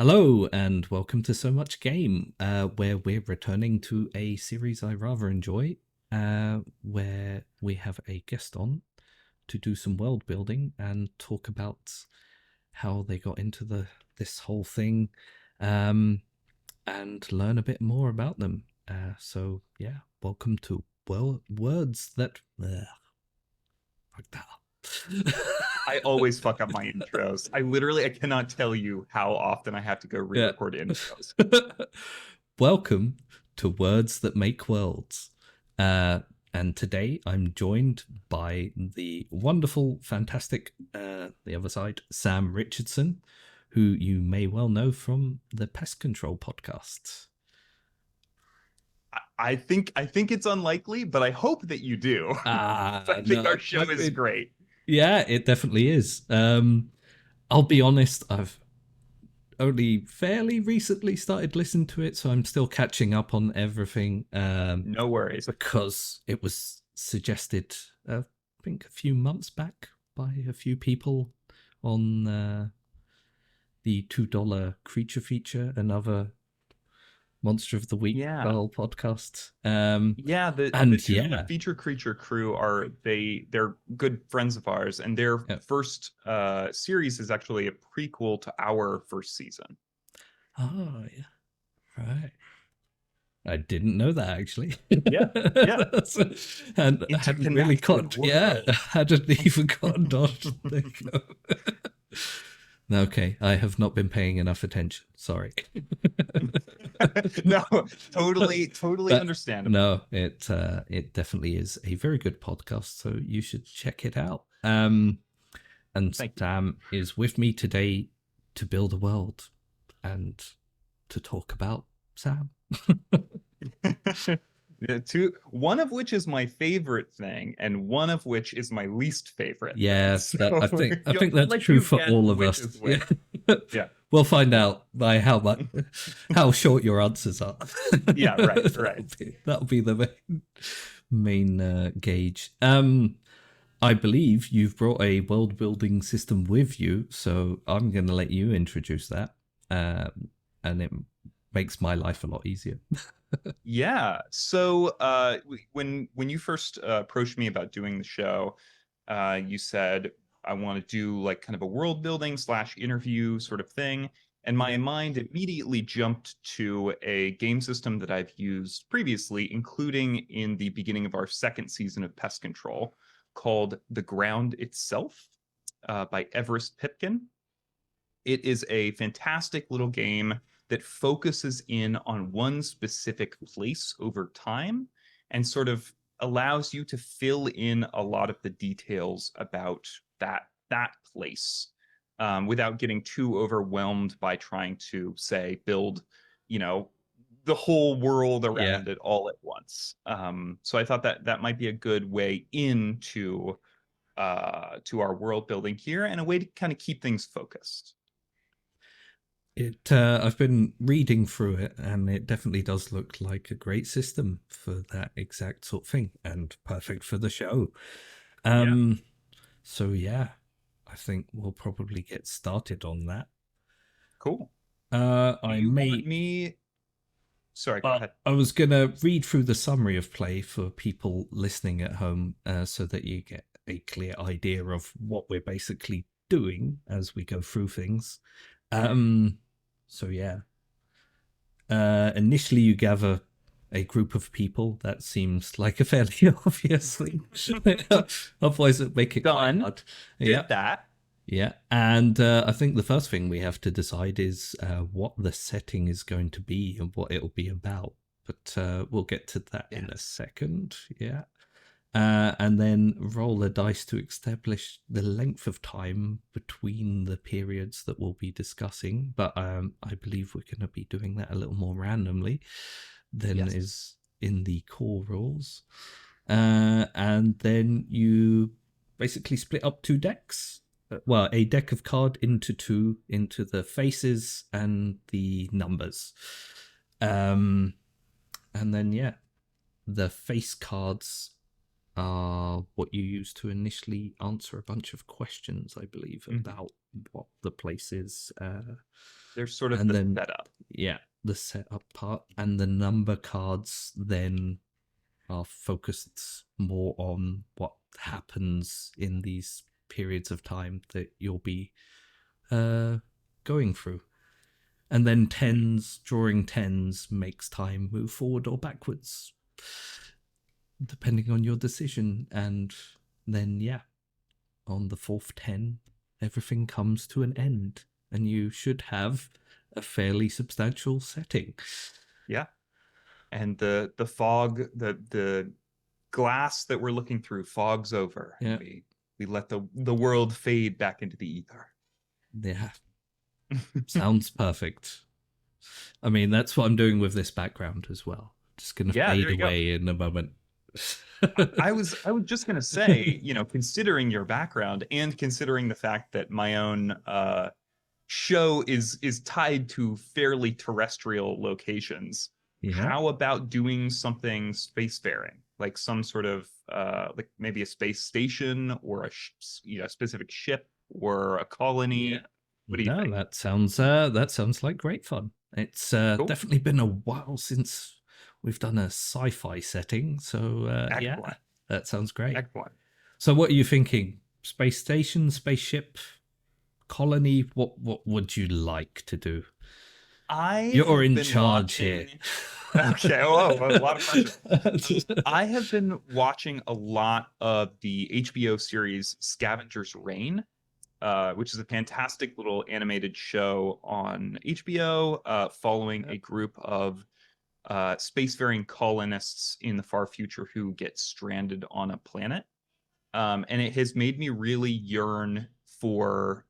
Hello and welcome to So Much Game, where we're returning to a series I rather enjoy, where we have a guest on to do some world building and talk about how they got into this whole thing, and learn a bit more about them. So yeah, welcome to Words That Fuck that. I always fuck up my intros. I cannot tell you how often I have to go Yeah. re-record intros. Welcome to Words That Make Worlds. And today I'm joined by the wonderful, fantastic, the other side, Sam Richardson, who you may well know from the Pest Control podcast. I think it's unlikely, but I hope that you do. I think No, our show is great. yeah, it definitely is. I'll be honest, I've only fairly recently started listening to it, so I'm still catching up on everything. No worries. Because it was suggested, I think, a few months back by a few people on the $2 creature feature, another Monster of the Week Yeah. style podcast. Yeah, the Yeah, feature creature crew they're good friends of ours, and their yeah. first series is actually a prequel to our first season. Oh, yeah, right. I didn't know that actually. Yeah. Yeah. And I hadn't really Interconnected caught, yeah, I world. hadn't even gotten on. There you go. Okay, I have not been paying enough attention. Sorry. No, totally But understandable. no, it definitely is a very good podcast, so you should check it out. And Thank you. Sam is with me today to build a world and to talk about Sam. One of which is my favorite thing, and one of which is my least favorite thing. Yes, that So I think I'll that's let true you for guess all of which us. is Yeah. which. Yeah. We'll find out by how much, how short your answers are. Yeah, right. That'll be the main gauge. I believe you've brought a world building system with you, so I'm going to let you introduce that, and it makes my life a lot easier. Yeah. So when you first approached me about doing the show, you said I want to do like kind of a world building slash interview sort of thing. And my mind immediately jumped to a game system that I've used previously, including in the beginning of our second season of Pest Control, called The Ground Itself by Everest Pipkin. It is a fantastic little game that focuses in on one specific place over time and sort of allows you to fill in a lot of the details about that place without getting too overwhelmed by trying to say build, you know, the whole world Yeah, around it all at once. So I thought that that might be a good way into to our world building here and a way to kind of keep things focused. it. I've been reading through it, and it definitely does look like a great system for that exact sort of thing, and perfect for the show. Yeah, Um, so yeah, I think we'll probably get started on that. cool. Do I you want may. me? Sorry, go Well, ahead. I was gonna read through the summary of play for people listening at home, so that you get a clear idea of what we're basically doing as we go through things. Um, so yeah, initially you gather a group of people. That seems like a fairly obvious thing. Otherwise, it'd make it quite Done. hard. Yeah, Did that. yeah. And I think the first thing we have to decide is what the setting is going to be and what it'll be about. But we'll get to that in a Yes. second. Yeah. And then roll a dice to establish the length of time between the periods that we'll be discussing. But I believe we're going to be doing that a little more randomly than Yes. is in the core rules. And then you basically split up two decks. Well, a deck of card into two, into the faces and the numbers. And then, yeah, the face cards are what you use to initially answer a bunch of questions, I believe, Mhm. about what the place is. There's sort of And the then, setup. yeah, the setup part, and the number cards then are focused more on what happens in these periods of time that you'll be going through. And then tens, drawing tens makes time move forward or backwards, depending on your decision. And then, yeah, on the fourth 10, everything comes to an end, and you should have a fairly substantial setting. Yeah. And the fog, the glass that we're looking through fogs over. Yeah. And we let the world fade back into the ether. Yeah. Sounds perfect. I mean, that's what I'm doing with this background as well. Just going to Yeah, fade there you go. away in a moment. I was just gonna say, considering your background and considering the fact that my own show is tied to fairly terrestrial locations, Yeah. how about doing something spacefaring, like some sort of like maybe a space station or a specific ship or a colony? Yeah. What do you think? That sounds like great fun. It's Cool. definitely been a while since we've done a sci-fi setting, so yeah, Excellent. that sounds great. Excellent. So, what are you thinking? Space station, spaceship, colony? What would you like to do? I You're have in been charge watching. here. Okay, oh, a lot of pressure. I have been watching a lot of the HBO series Scavenger's Reign, which is a fantastic little animated show on HBO, following a group of spacefaring colonists in the far future who get stranded on a planet. And it has made me really yearn for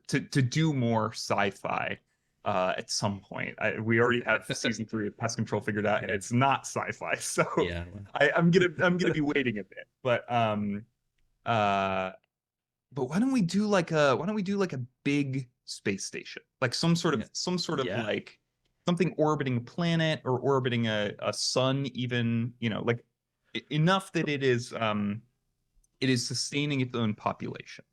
to do more sci-fi at some point. We already have season 3 of Pest Control figured out, and it's not sci-fi, so Yeah. I'm gonna be waiting a bit. But why don't we do like a big space station, like some sort of Yeah. like something orbiting a planet or orbiting a sun, even like enough that it is sustaining its own population.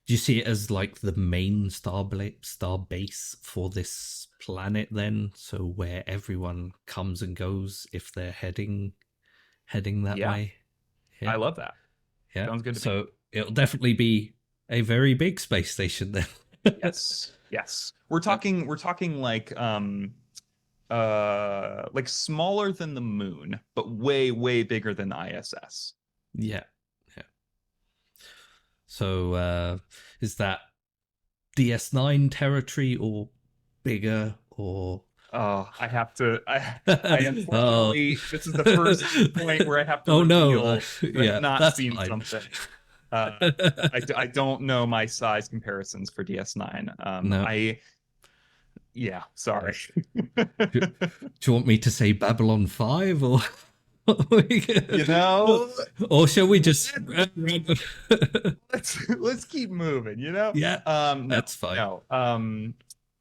Do you see it as like the main star base for this planet then? So where everyone comes and goes if they're heading that Yeah, way? Yeah. I love that. Yeah. Sounds good to me. So it'll definitely be a very big space station then. Yes. We're talking like smaller than the moon, but way bigger than the ISS. Yeah. Yeah. So is that DS9 territory or bigger or Oh, I have to. I unfortunately, this is the first point where I have to reveal that I've not that's seen fine. something. I don't know my size comparisons for DS9. No. Yeah, sorry. Do you want me to say Babylon 5 or or shall we just let's keep moving, Yeah. No, that's fine. No.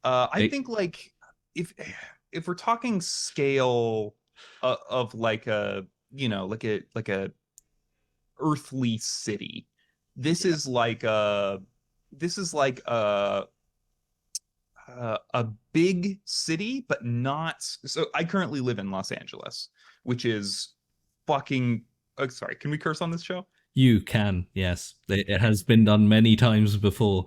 I think like if we're talking scale of like a like a earthly city, this is like a a big city, but not. So I currently live in Los Angeles, which is fucking. Oh, sorry, can we curse on this show? You can, yes. It has been done many times before.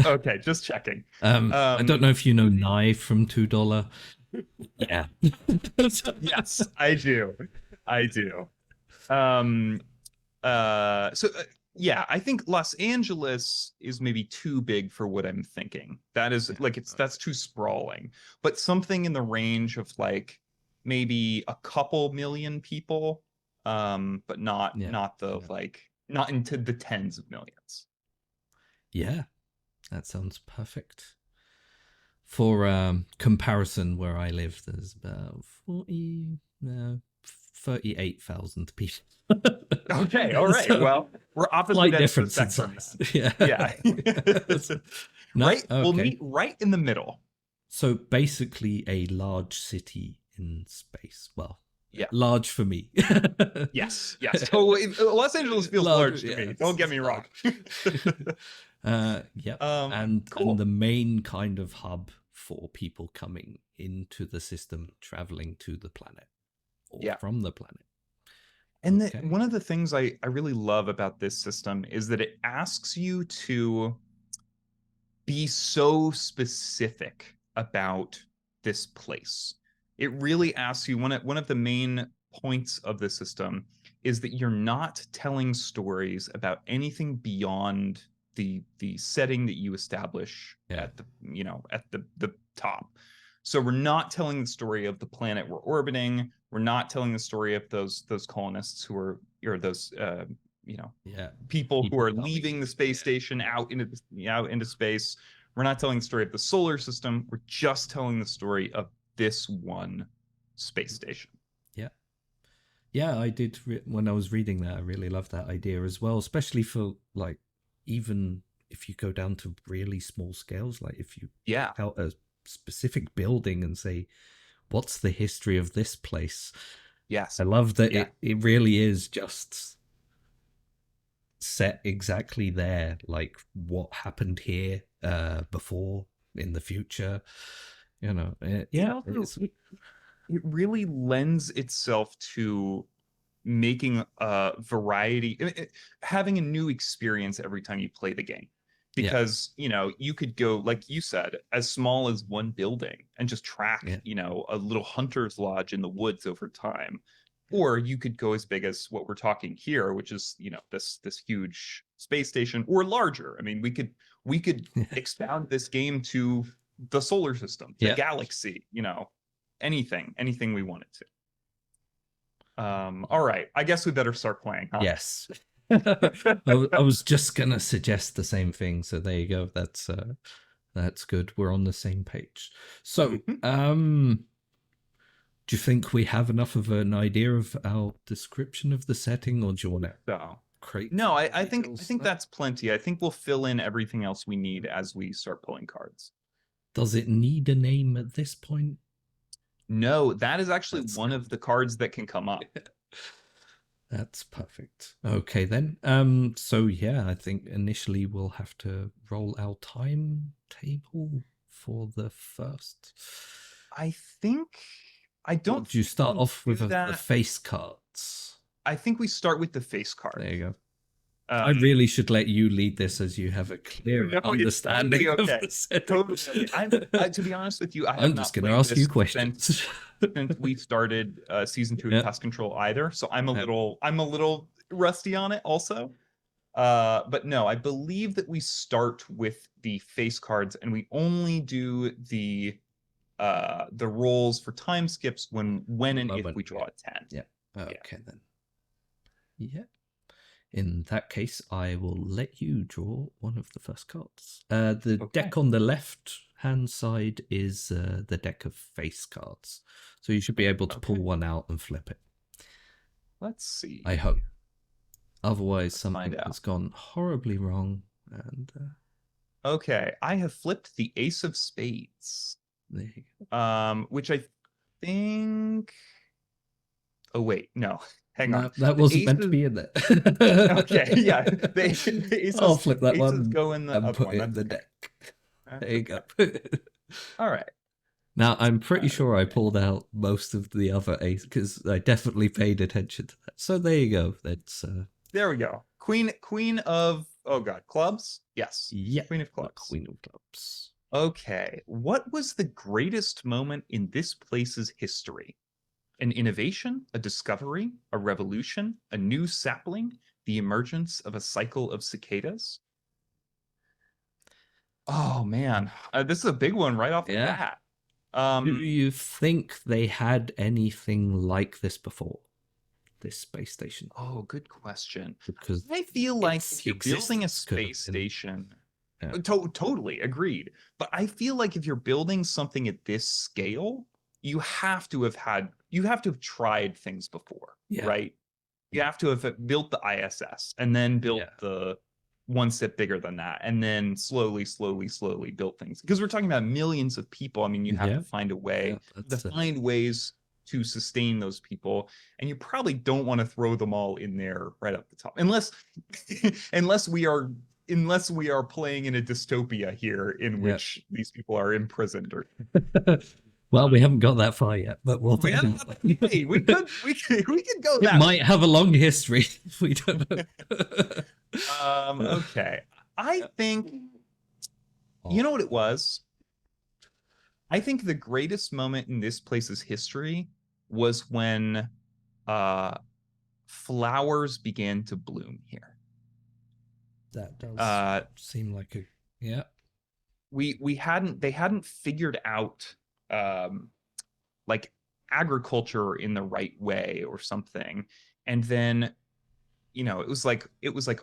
Okay, just checking. I don't know if you know Nye from $2. Yeah. Yes, I do. Yeah, I think Los Angeles is maybe too big for what I'm thinking. That is like that's too sprawling. But something in the range of like maybe a couple million people, but not not into the tens of millions. Yeah, that sounds perfect. For comparison, where I live, there's about 38,000 people. Okay, all right. So, well, we're opposite ends of the spectrum. Yeah. No? Right. Okay. We'll meet right in the middle. So basically, a large city in space. Well, yeah, large for me. Yes. Totally. Los Angeles feels large to me. Don't get me wrong. Yep. Um, And the cool. main kind of hub for people coming into the system, traveling to the planet or Yeah. from the planet. And Okay. one of the things I really love about this system is that it asks you to be so specific about this place. It really asks you, one of the main points of the system is that you're not telling stories about anything beyond the setting that you establish Yeah. at the, at the top. So we're not telling the story of the planet we're orbiting. We're not telling the story of those colonists who are, or those you know Yeah. people who People are coming. leaving the space station out into space. We're not telling the story of the solar system. We're just telling the story of this one space station. Yeah. Yeah, I did when I was reading that. I really loved that idea as well, especially for like even if you go down to really small scales, like if you Yeah. pick out a specific building and say, "What's the history of this place?" Yes. I love that Yeah. it really is just set exactly there, like what happened here before in the future. It Yeah, also it's it really lends itself to making a variety, having a new experience every time you play the game. yeah, Because, you could go, like you said, as small as one building and just track, yeah, a little hunter's lodge in the woods over time. Or you could go as big as what we're talking here, which is, this huge space station, or larger. I mean, we could expound this game to the solar system, the yeah. galaxy, anything we wanted to. All right. I guess we better start playing, huh? Yes. I was just gonna suggest the same thing, so there you go. That's good. We're on the same page. So, Mhm. do you think we have enough of an idea of our description of the setting, or do you want to So, create no, some I think I details? think that's plenty. I think we'll fill in everything else we need as we start pulling cards. Does it need a name at this point? No, that is actually That's one of the cards that can come up. that's perfect. Okay then. So yeah, I think initially we'll have to roll our timetable for the first. I think I Or don't do you think start we off with do the that. face cards? I think we start with the face There cards. you go. I Um, really should let you lead this as you have a clearer no, it's understanding totally of okay. the setting. Totally okay. To be honest with you, I have I'm just not going to played ask you this questions. since we started season 2 of Yeah. Pest Control either. So I'm a Yeah. little rusty on it also. But no, I believe that we start with the face cards and we only do the rolls for time skips when The and if moment. we draw a 10. Yeah. Yeah. Okay then. Yeah. In that case, I will let you draw one of the first cards. The Okay. deck on the left hand side is the deck of face cards. So you should be able to pull Okay. one out and flip it. Let's I see. hope. Otherwise, Let's find something has out. gone horribly wrong. And Okay, I have flipped the Ace of Spades. there you go. Which I think. Oh wait, no, hang on. No, that The wasn't meant to aces. be in there. Okay, yeah, the I'll aces. flip that Aces one go in the and other put one. it in That's the okay. deck. There That's you okay. go. All right. Now, I'm pretty sure I Okay. pulled out most of the other ace because I definitely paid attention to that. So there you go. That's There we go. Queen of, oh god, clubs. Yes, yeah, Queen of the clubs. Queen of Clubs. Okay, what was the greatest moment in this place's history? An innovation, a discovery, a revolution, a new sapling, the emergence of a cycle of cicadas? Oh man, this is a big one right off the Yeah. bat. Do Um, you think they had anything like this before? This space station? oh, good question. Because I feel like its if you're building a existence could have space been. station, Yeah. totally agreed. But I feel like if you're building something at this scale, you have to have tried things before, Yeah. right? You have to have built the ISS and then built Yeah. the one step bigger than that, and then slowly built things. Because we're talking about millions of people. I mean, you have Yeah. to find a Yeah. way to That's find ways to sustain those people, and you probably don't want to throw them all in there right up the top, unless unless we are unless we are playing in a dystopia here in Yeah. which these people are imprisoned or Well, we haven't got that far yet, but we'll. hey, we could go It that might have a long history. We don't know. okay. I think Oh, you know what it was? I think the greatest moment in this place's history was when uh flowers began to bloom here. that does Uh seem like a yeah. we hadn't they hadn't figured out um like agriculture in the right way or something. And then, it was like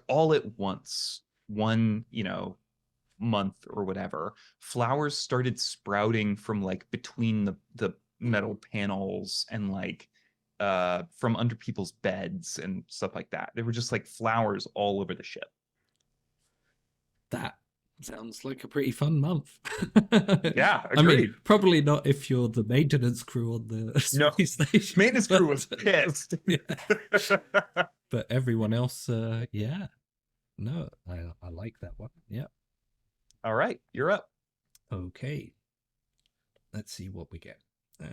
all at once, one, month or whatever, flowers started sprouting from like between the metal panels and like from under people's beds and stuff like that. There were just like flowers all over the ship. That sounds like a pretty fun month. Yeah, I mean, agreed. probably not if you're the maintenance crew on the No, space station. maintenance crew was pissed. Yeah. But everyone else, yeah. No, I like that one. Yeah. All right, you're up. Okay. Let's see what we get. Uh,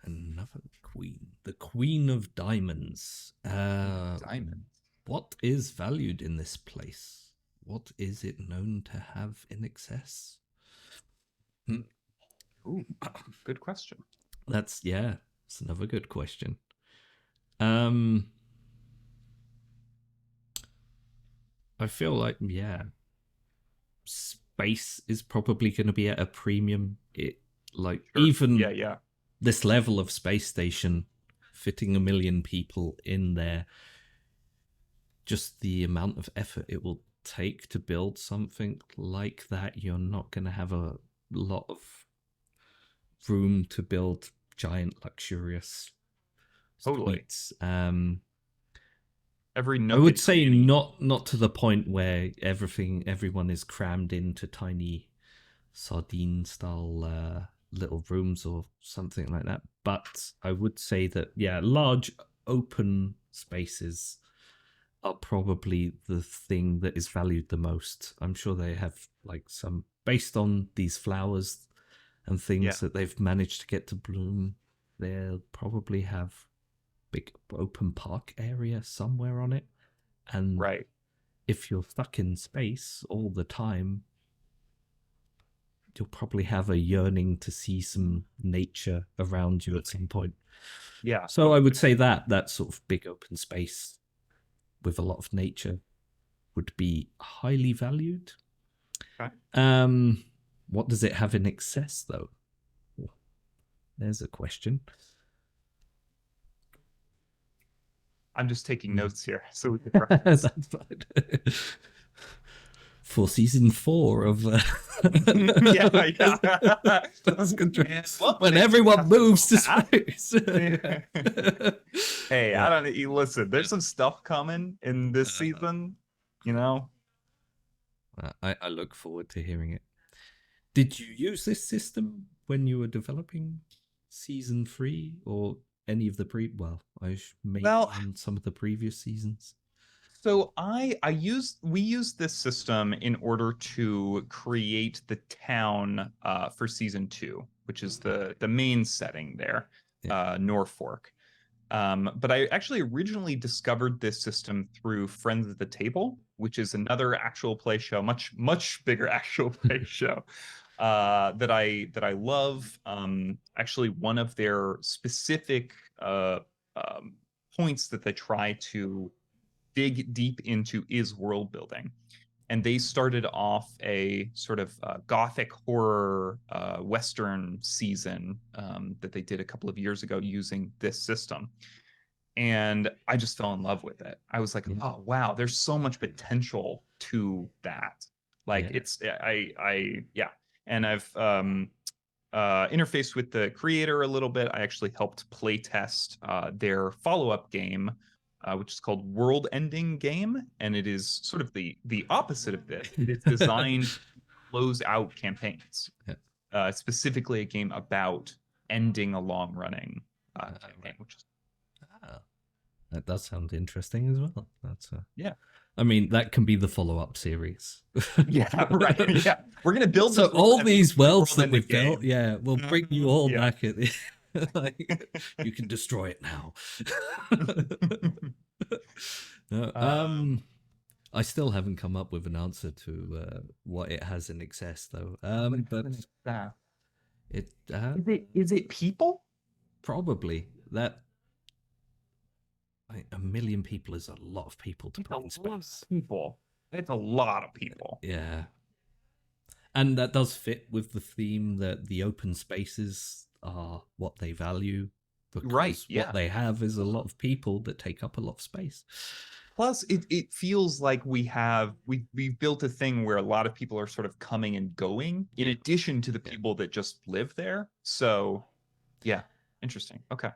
Another queen. The Queen of Diamonds. Diamond. What is valued in this place? What is it known to have in excess? Ooh, good question. It's another good question. I feel like, space is probably going to be at a premium. Sure. Even Yeah. this level of space station, fitting 1 million people in there, just the amount of effort it will take to build something like that, you're not going to have a lot of room to build giant luxurious Totally. suites. Every I nook would and say cranny. not to the point where everyone is crammed into tiny sardine style little rooms or something like that. But I would say that large open spaces are probably the thing that is valued the most. I'm sure they have like some based on these flowers and Yeah, things that they've managed to get to bloom. They'll probably have big open park area somewhere on it. And right. if you're stuck in space all the time, you'll probably have a yearning to see some nature around you at some point. Yeah, So I would say that sort of big open space with a lot of nature would be highly valued. okay. What does it have in excess, though? There's a question. I'm just taking notes here so we can That's reference. fine. For season 4 of Yeah. Pest Control, And well, when thanks, everyone Pest moves to Control Path. space. Hey, Yeah. I don't know. Listen, there's some stuff coming in this Uh, season, you know? I look forward to hearing it. Did you use this system when you were developing season 3 or any of the maybe Well, on some of the previous seasons? so we used this system in order to create the town for season 2, which is the main setting there, Yeah. Norfolk. But I actually originally discovered this system through Friends at the Table, which is another actual play show, much bigger actual play show that I love. Actually, one of their specific um, points that they try to dig deep into is world building. And they started off a sort of gothic horror western season that they did a couple of years ago using this system. And I just fell in love with it. I was like, Yeah. oh wow, there's so much potential to that. Like Yeah. yeah. And I've interfaced with the creator a little bit. I actually helped play test their follow-up game, which is called World Ending Game, and it is sort of the opposite of this. It is designed to close out campaigns. Yeah. Specifically, a game about ending a long-running campaign, Right. which is That does sound interesting as well. That's Yeah. I mean, that can be the follow-up series. Yeah, right. Yeah. We're gonna build So this world all and put these the worlds world that in the we've built, game. yeah, we'll bring you all Yeah. back at the like you can destroy it now. No, I still haven't come up with an answer to what it has in excess though. But it Is it people? probably that like, 1 million people is a lot of people to It's a put in lot space. of people. It's a lot of people. Yeah. And that does fit with the theme that the open spaces are what they value Right. because what Yeah. they have is a lot of people that take up a lot of space. Plus, it feels like we've built a thing where a lot of people are sort of coming and going in addition to the Yeah. people that just live there. So, yeah, interesting. Okay.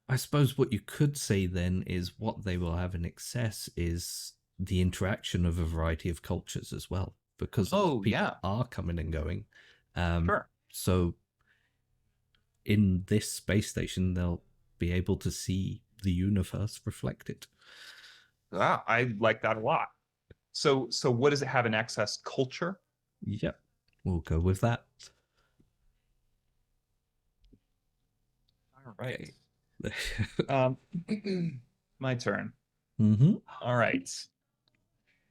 I suppose what you could say then is what they will have in excess is the interaction of a variety of cultures as well, because a lot of Oh, people yeah, are coming and going. sure. So in this space station, they'll be able to see the universe reflected. Ah, I like that a lot. So what does it have in excess? Culture? Yep, we'll go with that. All right. Okay. Um, my turn. Mm-hmm. All right.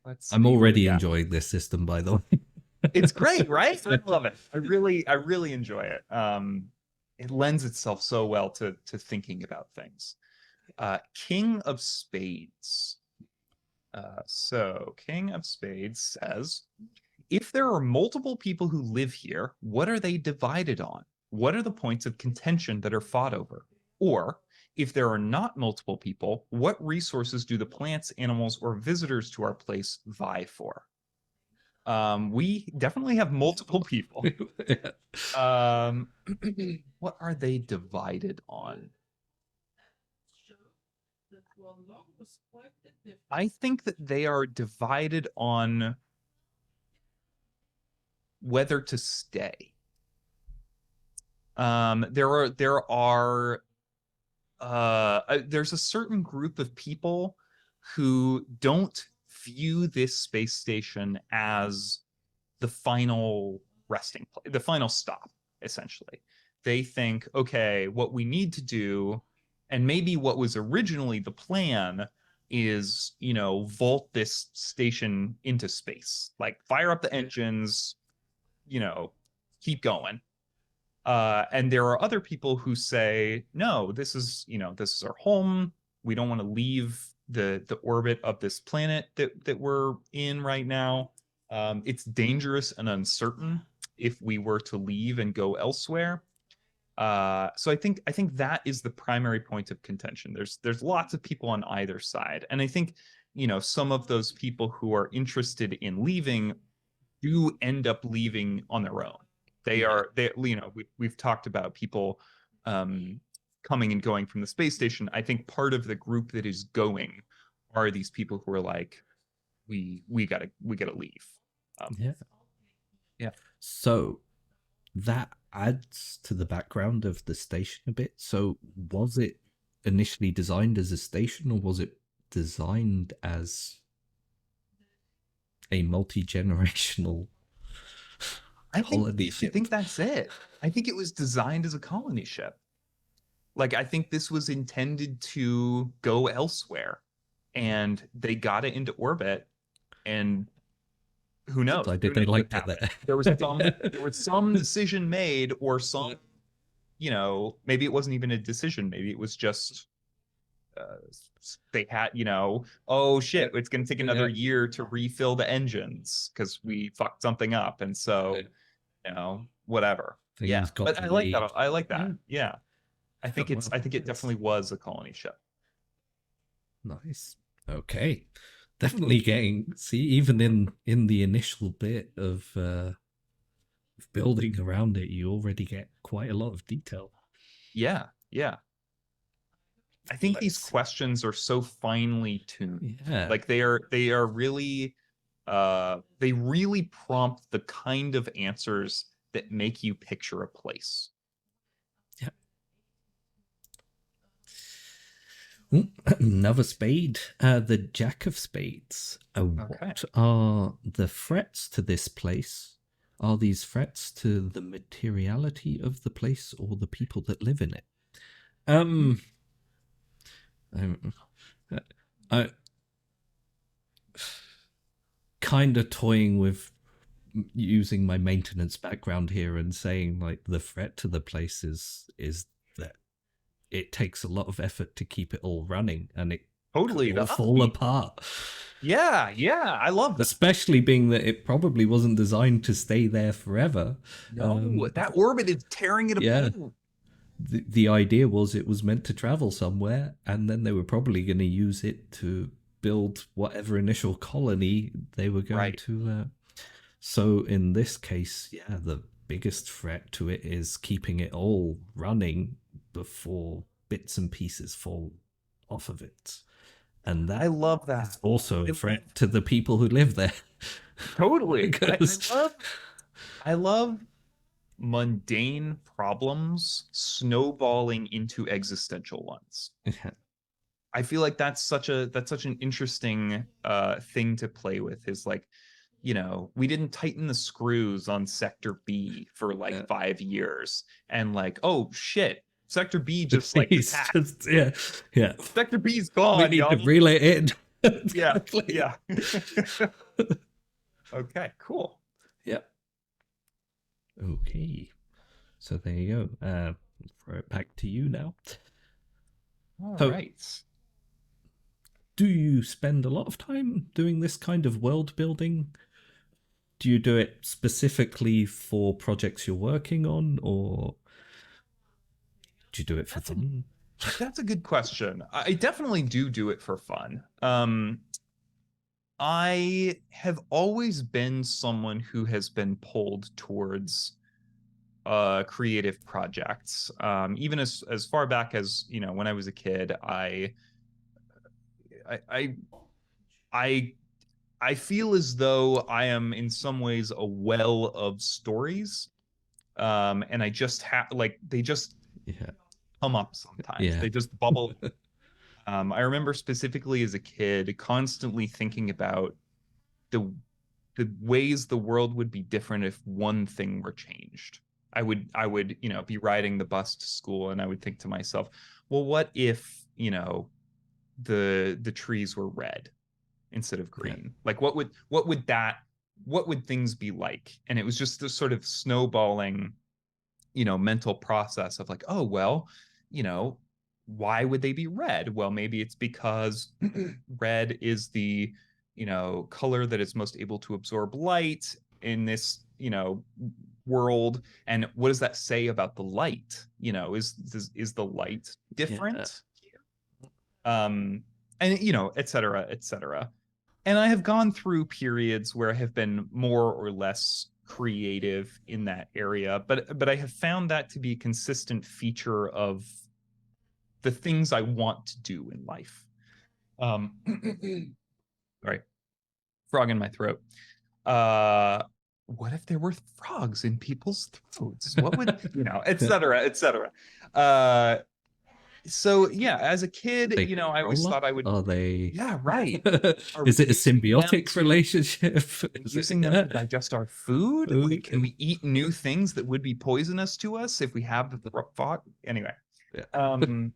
Let's I'm see what we already got. enjoying this system, by the way. It's great, right? I love it. I really enjoy it. It lends itself so well to thinking about things. King of Spades. So King of Spades says, if there are multiple people who live here, what are they divided on? What are the points of contention that are fought over? Or if there are not multiple people, what resources do the plants, animals, or visitors to our place vie for? We definitely have multiple people. Um, what are they divided on? I think that they are divided on whether to stay. There's a certain group of people who don't view this space station as the final resting place, the final stop, essentially. They think, okay, what we need to do, and maybe what was originally the plan, is, vault this station into space. Like, fire up the engines, you know, keep going. And there are other people who say, no, this is our home. We don't want to leave the orbit of this planet that we're in right now. It's dangerous and uncertain if we were to leave and go elsewhere. So I think that is the primary point of contention. There's lots of people on either side, and I think some of those people who are interested in leaving do end up leaving on their own. We've talked about people coming and going from the space station. I think part of the group that is going are these people who are like, we gotta leave. Yeah. Yeah. So that adds to the background of the station a bit. So was it initially designed as a station, or was it designed as a multi-generational I think colony I ship? think that's it. I think it was designed as a colony ship. Like, I think this was intended to go elsewhere, and they got it into orbit, and who knows? Decided Who they knows what liked it happened? there. There was some decision made, or some, maybe it wasn't even a decision. Maybe it was just uh, they had, oh shit, it's going to take another year to refill the engines because we fucked something up, and so whatever. Yeah, Things got but I like that. delayed. I like that. Yeah, Well, I think it definitely was a colony ship. nice. Okay. Definitely getting see even in the initial bit of building around it, you already get quite a lot of detail. Yeah, yeah. I think these Let's questions are so finely tuned. yeah. Like, they are really they really prompt the kind of answers that make you picture a place. Yeah. Ooh, another spade. The Jack of Spades. Okay. What are the threats to this place? Are these threats to the materiality of the place or the people that live in it? Um, I'm, I kind of toying with using my maintenance background here and saying like the threat to the place is that it takes a lot of effort to keep it all running and it could Totally. The all fall upbeat. apart. Yeah, yeah, I love that. Especially being that it probably wasn't designed to stay there forever. No, that orbit is tearing it Yeah, apart. the idea was it was meant to travel somewhere, and then they were probably going to use it to build whatever initial colony they were going Right. to. So in this case, yeah, the biggest threat to it is keeping it all running before bits and pieces fall off of it. And I that love is that. also I a love threat to the people who live there. totally. Because I love mundane problems snowballing into existential ones. yeah, I feel like that's such an interesting thing to play with is like, we didn't tighten the screws on sector B for like yeah. 5 years and like, oh shit, sector B just like He's attacked. just yeah, yeah. Sector B's We gone, need to y'all. relay it. Yeah, Exactly. yeah. Okay, cool. Yep. Okay. So there you go. Throw it back to you now. All So, right. do you spend a lot of time doing this kind of world building? Do you do it specifically for projects you're working on, or do you do it for That's a fun? that's a good question. I definitely do it for fun. I have always been someone who has been pulled towards creative projects. Even as far back as, when I was a kid, I I I I feel as though I am in some ways a well of stories. And I just have like they just Yeah, come up sometimes. yeah, They just bubble. I remember specifically as a kid constantly thinking about the the ways the world would be different if one thing were changed. I would, be riding the bus to school and I would think to myself, well, what if, the trees were red instead of yeah, green? Like what would things be like? And it was just this sort of snowballing, mental process of like, oh, well, you know, why would they be red? Well, maybe it's because red is the, color that is most able to absorb light in this, world. And what does that say about the light? Is the light yeah, different? And et cetera, et cetera. And I have gone through periods where I have been more or less creative in that area, but I have found that to be a consistent feature of the things I want to do in life. Um, right, frog in my throat. Uh, what if there were frogs in people's throats? What would et yeah. cetera, et cetera. Uh, so yeah, as a kid, They I always control us? thought I would. Are they? Yeah, right. Are we Is it a using them symbiotic to relationship? Is it? using them Yeah. to digest our food? Like, can we eat new things that would be poisonous to us if we have the thought? Anyway, Yeah. um,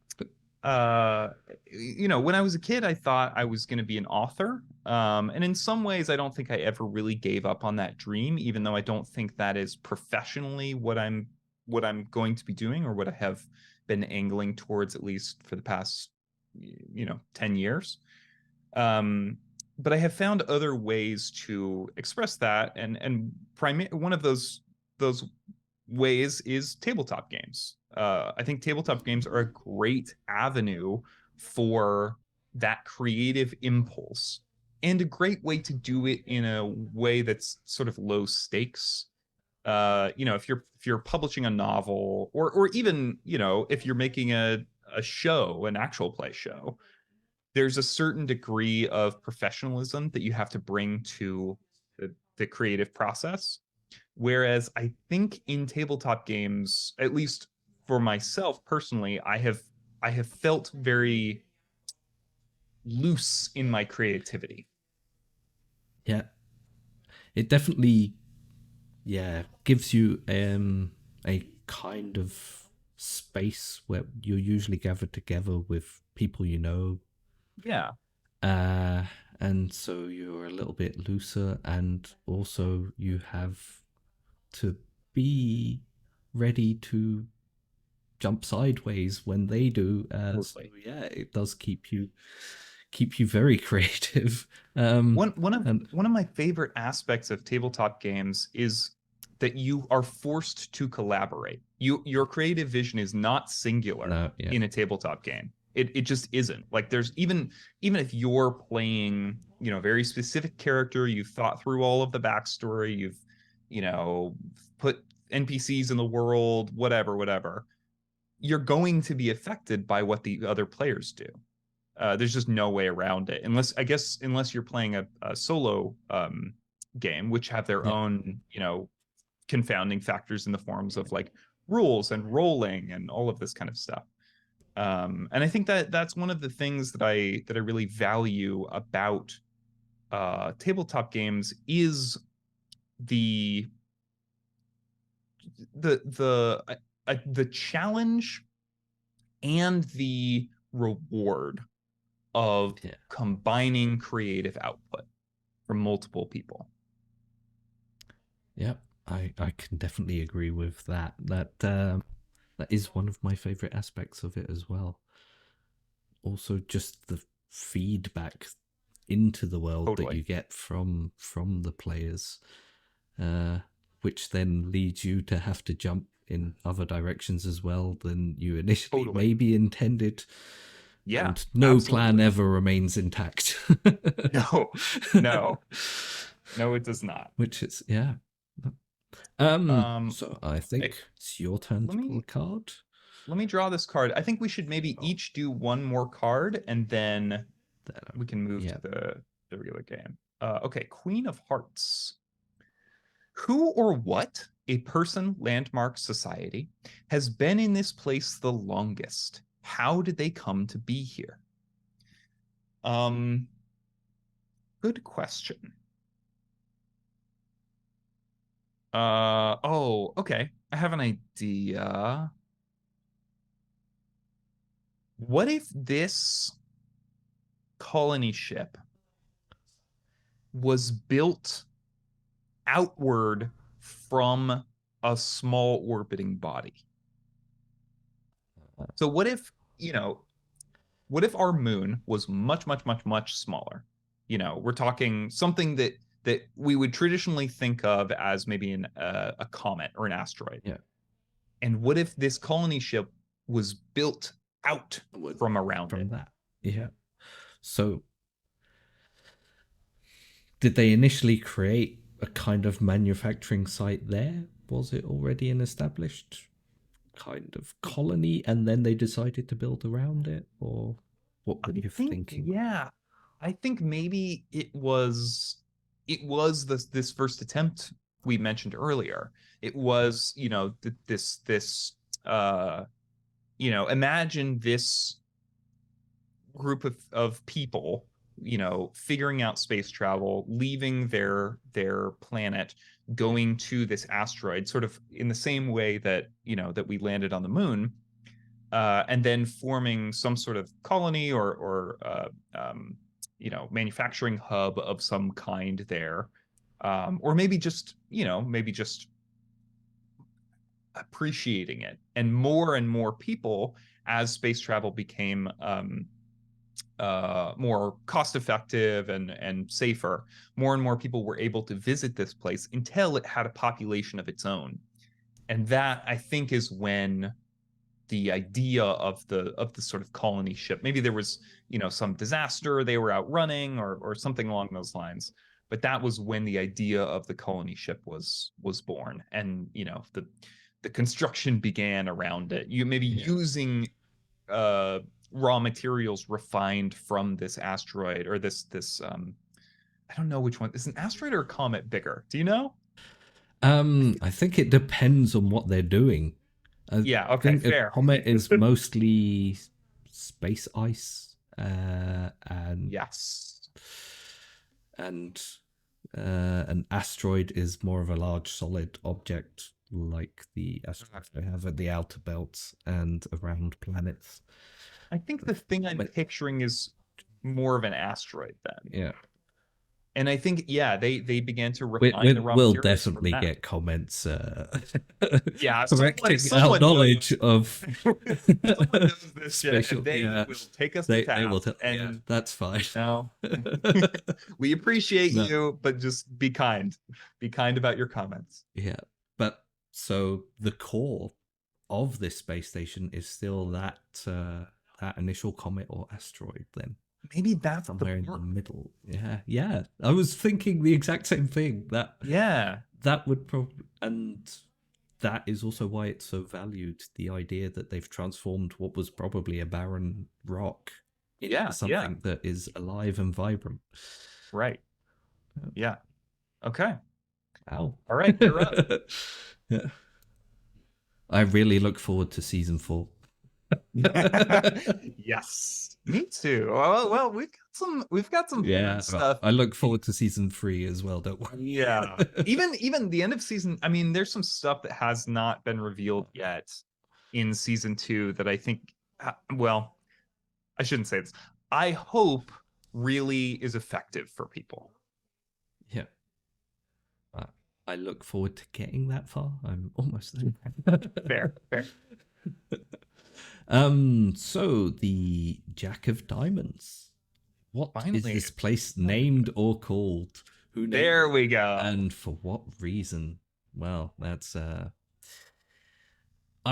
when I was a kid, I thought I was going to be an author. And in some ways, I don't think I ever really gave up on that dream, even though I don't think that is professionally what I'm going to be doing or what I have been angling towards, at least for the past 10 years. But I have found other ways to express that, and one of those ways is tabletop games. I think tabletop games are a great avenue for that creative impulse and a great way to do it in a way that's sort of low stakes. If you're publishing a novel, or even, if you're making a show, an actual play show, there's a certain degree of professionalism that you have to bring to the creative process. Whereas I think in tabletop games, at least for myself personally, I have felt very loose in my creativity. Yeah, it definitely, yeah, gives you a kind of space where you're usually gathered together with people you know, Yeah, uh, and so you're a little bit looser, and also you have to be ready to jump sideways when they do. So totally. yeah, it does keep you very creative. One one of And one of my favorite aspects of tabletop games is that you are forced to collaborate. Your creative vision is not singular no, yeah, in a tabletop game. It just isn't. Like there's even if you're playing, a very specific character, you've thought through all of the backstory, you've, put NPCs in the world, whatever, you're going to be affected by what the other players do. There's just no way around it, unless you're playing a solo game, which have their yeah, own confounding factors in the forms of like rules and rolling and all of this kind of stuff. And I think that that's one of the things that I really value about tabletop games is the the challenge and the reward of yeah, combining creative output from multiple people. yeah. I can definitely agree with that. That is one of my favorite aspects of it as well. Also, just the feedback into the world that Totally. you get from the players, uh, which then leads you to have to jump in other directions as well than you initially Totally. maybe intended, Yeah, and no plan absolutely. ever remains intact. No, no, no, it does not. Which is, yeah. Um, So I hey, think it's your turn let to pull a me card. let me draw this card. I think we should maybe Oh, each do one more card and then that, we can move yeah. to the regular game. Okay, Queen of Hearts. Who or what, a person, landmark, society, has been in this place the longest? How did they come to be here? Um, Good question. Oh, okay. I have an idea. What if this colony ship was built outward from a small orbiting body? So what if our moon was much, much, much, much smaller? We're talking something that we would traditionally think of as maybe a comet or an asteroid. Yeah. And what if this colony ship was built out Would from around from it? that. Yeah. So did they initially create a kind of manufacturing site there? Was it already an established kind of colony and then they decided to build around it? Or what were I you think, thinking? yeah, I think maybe it was this first attempt we mentioned earlier. It was, this imagine this group of people, figuring out space travel, leaving their planet, going to this asteroid, sort of in the same way that we landed on the moon, and then forming some sort of colony or manufacturing hub of some kind there, or maybe just appreciating it, and more people as space travel became more cost effective and safer, more and more people were able to visit this place until it had a population of its own. And that I think is when the idea of the sort of colony ship, maybe there was some disaster, they were out running or something along those lines, but that was when the idea of the colony ship was born, and the construction began around it, you maybe Yeah. using uh raw materials refined from this asteroid or this. I don't know which one is an asteroid or a comet bigger, do you know? I think it depends on what they're doing. I Yeah, okay, think a fair. comet is mostly space ice, and Yes. and an asteroid is more of a large solid object like the asteroids they have at the outer belts and around planets. I think the thing I'm picturing is more of an asteroid then. Yeah. And I think, yeah, they began to refine the raw We'll materials from definitely that. get comments Yeah, correcting someone our knowledge knows. of Someone knows this shit, special. and they Yeah, will take us to they will task. tell. Yeah, And that's fine. no, we appreciate No. you, but just be kind. Be kind about your comments. Yeah, but so the core of this space station is still that that initial comet or asteroid. Then Maybe that's somewhere in the the middle. Yeah, yeah. I was thinking the exact same thing. Yeah. That would probably, and that is also why it's so valued. The idea that they've transformed what was probably a barren rock into something that is alive and vibrant. Right. Yeah. Okay. Wow. All right, you're up. Yeah. I really look forward to season 4. Yes, me too. Well, we've got some Yeah, stuff. I look forward to season 3 as well. Don't worry. Yeah, even the end of season. I mean, there's some stuff that has not been revealed yet in season 2 that I think. Well, I shouldn't say this. I hope really is effective for people. Yeah. I look forward to getting that far. I'm almost there. Fair. So the Jack of Diamonds. What Finally. is this place named or called? Who named There it? we go. And for what reason? Well, that's I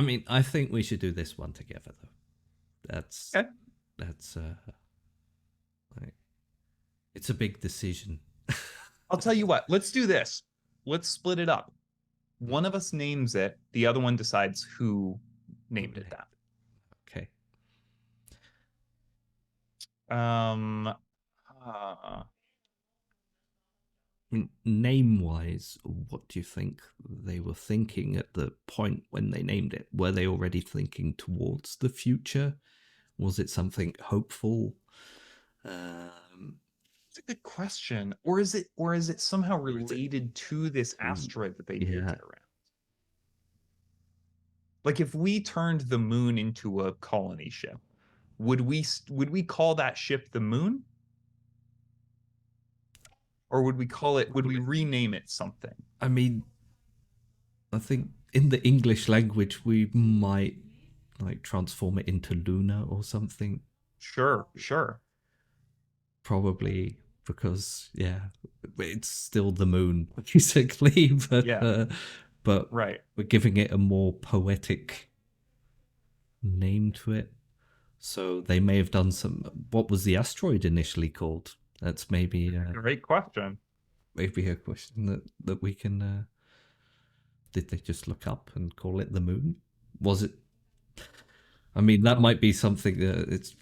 mean, I think we should do this one together though. That's Okay. like, it's a big decision. I'll tell you what, let's do this. Let's split it up. One of us names it, the other one decides who named it that. Okay. Name wise, what do you think they were thinking at the point when they named it? Were they already thinking towards the future? Was it something hopeful? It's a good question. Or is it somehow related to this asteroid that they named it around? Like if we turned the moon into a colony ship, would we call that ship the moon? Or would we rename it something? I mean, I think in the English language we might like transform it into Luna or something. Sure. Probably because it's still the moon basically, but right. We're giving it a more poetic name to it. So they may have done some. What was the asteroid initially called? That's maybe great question. Maybe a question that we can. Did they just look up and call it the moon? Was it? I mean, that might be something that it's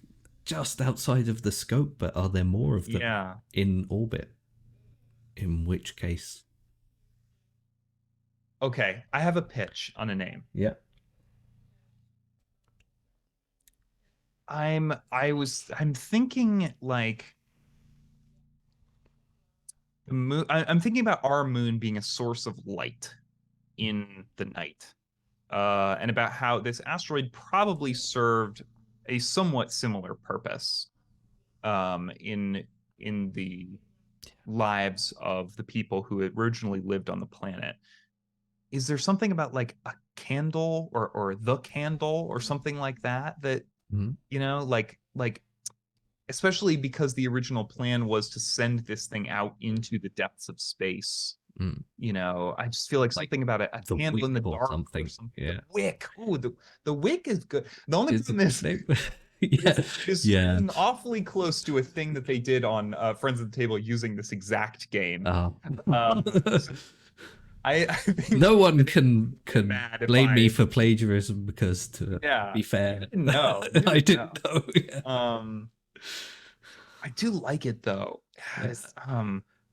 just outside of the scope. But are there more of them in orbit? In which case. Okay, I have a pitch on a name. Yeah. I'm thinking like the moon. I'm thinking about our moon being a source of light in the night, and about how this asteroid probably served a somewhat similar purpose, in the lives of the people who originally lived on the planet. Is there something about like a candle or the candle or something like that you know, like especially because the original plan was to send this thing out into the depths of space. You know, I just feel like something about a candle in the dark or something. Yeah. The wick. Ooh, the wick is good. The only problem is is awfully close to a thing that they did on Friends at the Table using this exact game. I think no one can blame me for plagiarism because, to be fair, no, I didn't know. I do like it though.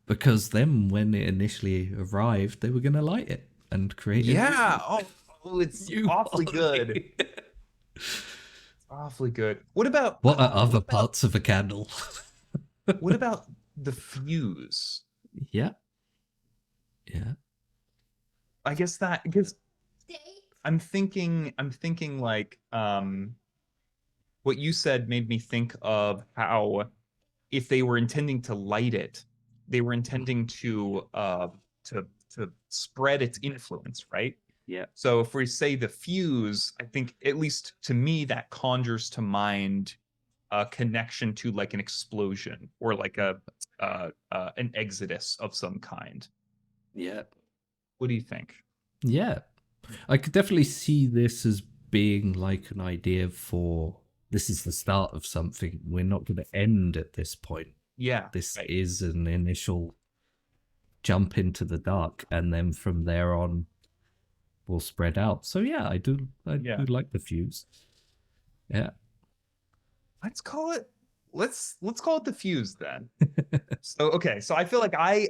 Because then when it initially arrived, they were going to light it and create it. Oh, it's awfully good. Awfully good. What about What are other parts of a candle? what about the fuse? Yeah, yeah, I guess that because I'm thinking like what you said made me think of how if they were intending to light it, they were intending to spread its influence, right? yeah, So if we say the fuse, I think at least to me that conjures to mind a connection to like an explosion or like a an exodus of some kind. yeah, What do you think? yeah. I could definitely see this as being like an idea for this is the start of something. We're not going to end at this point. Yeah, This right. is an initial jump into the dark, and then from there on, we'll spread out. So yeah, I Yeah. do like the fuse. Yeah, Let's call it let's call it the fuse then. So okay, so I feel like I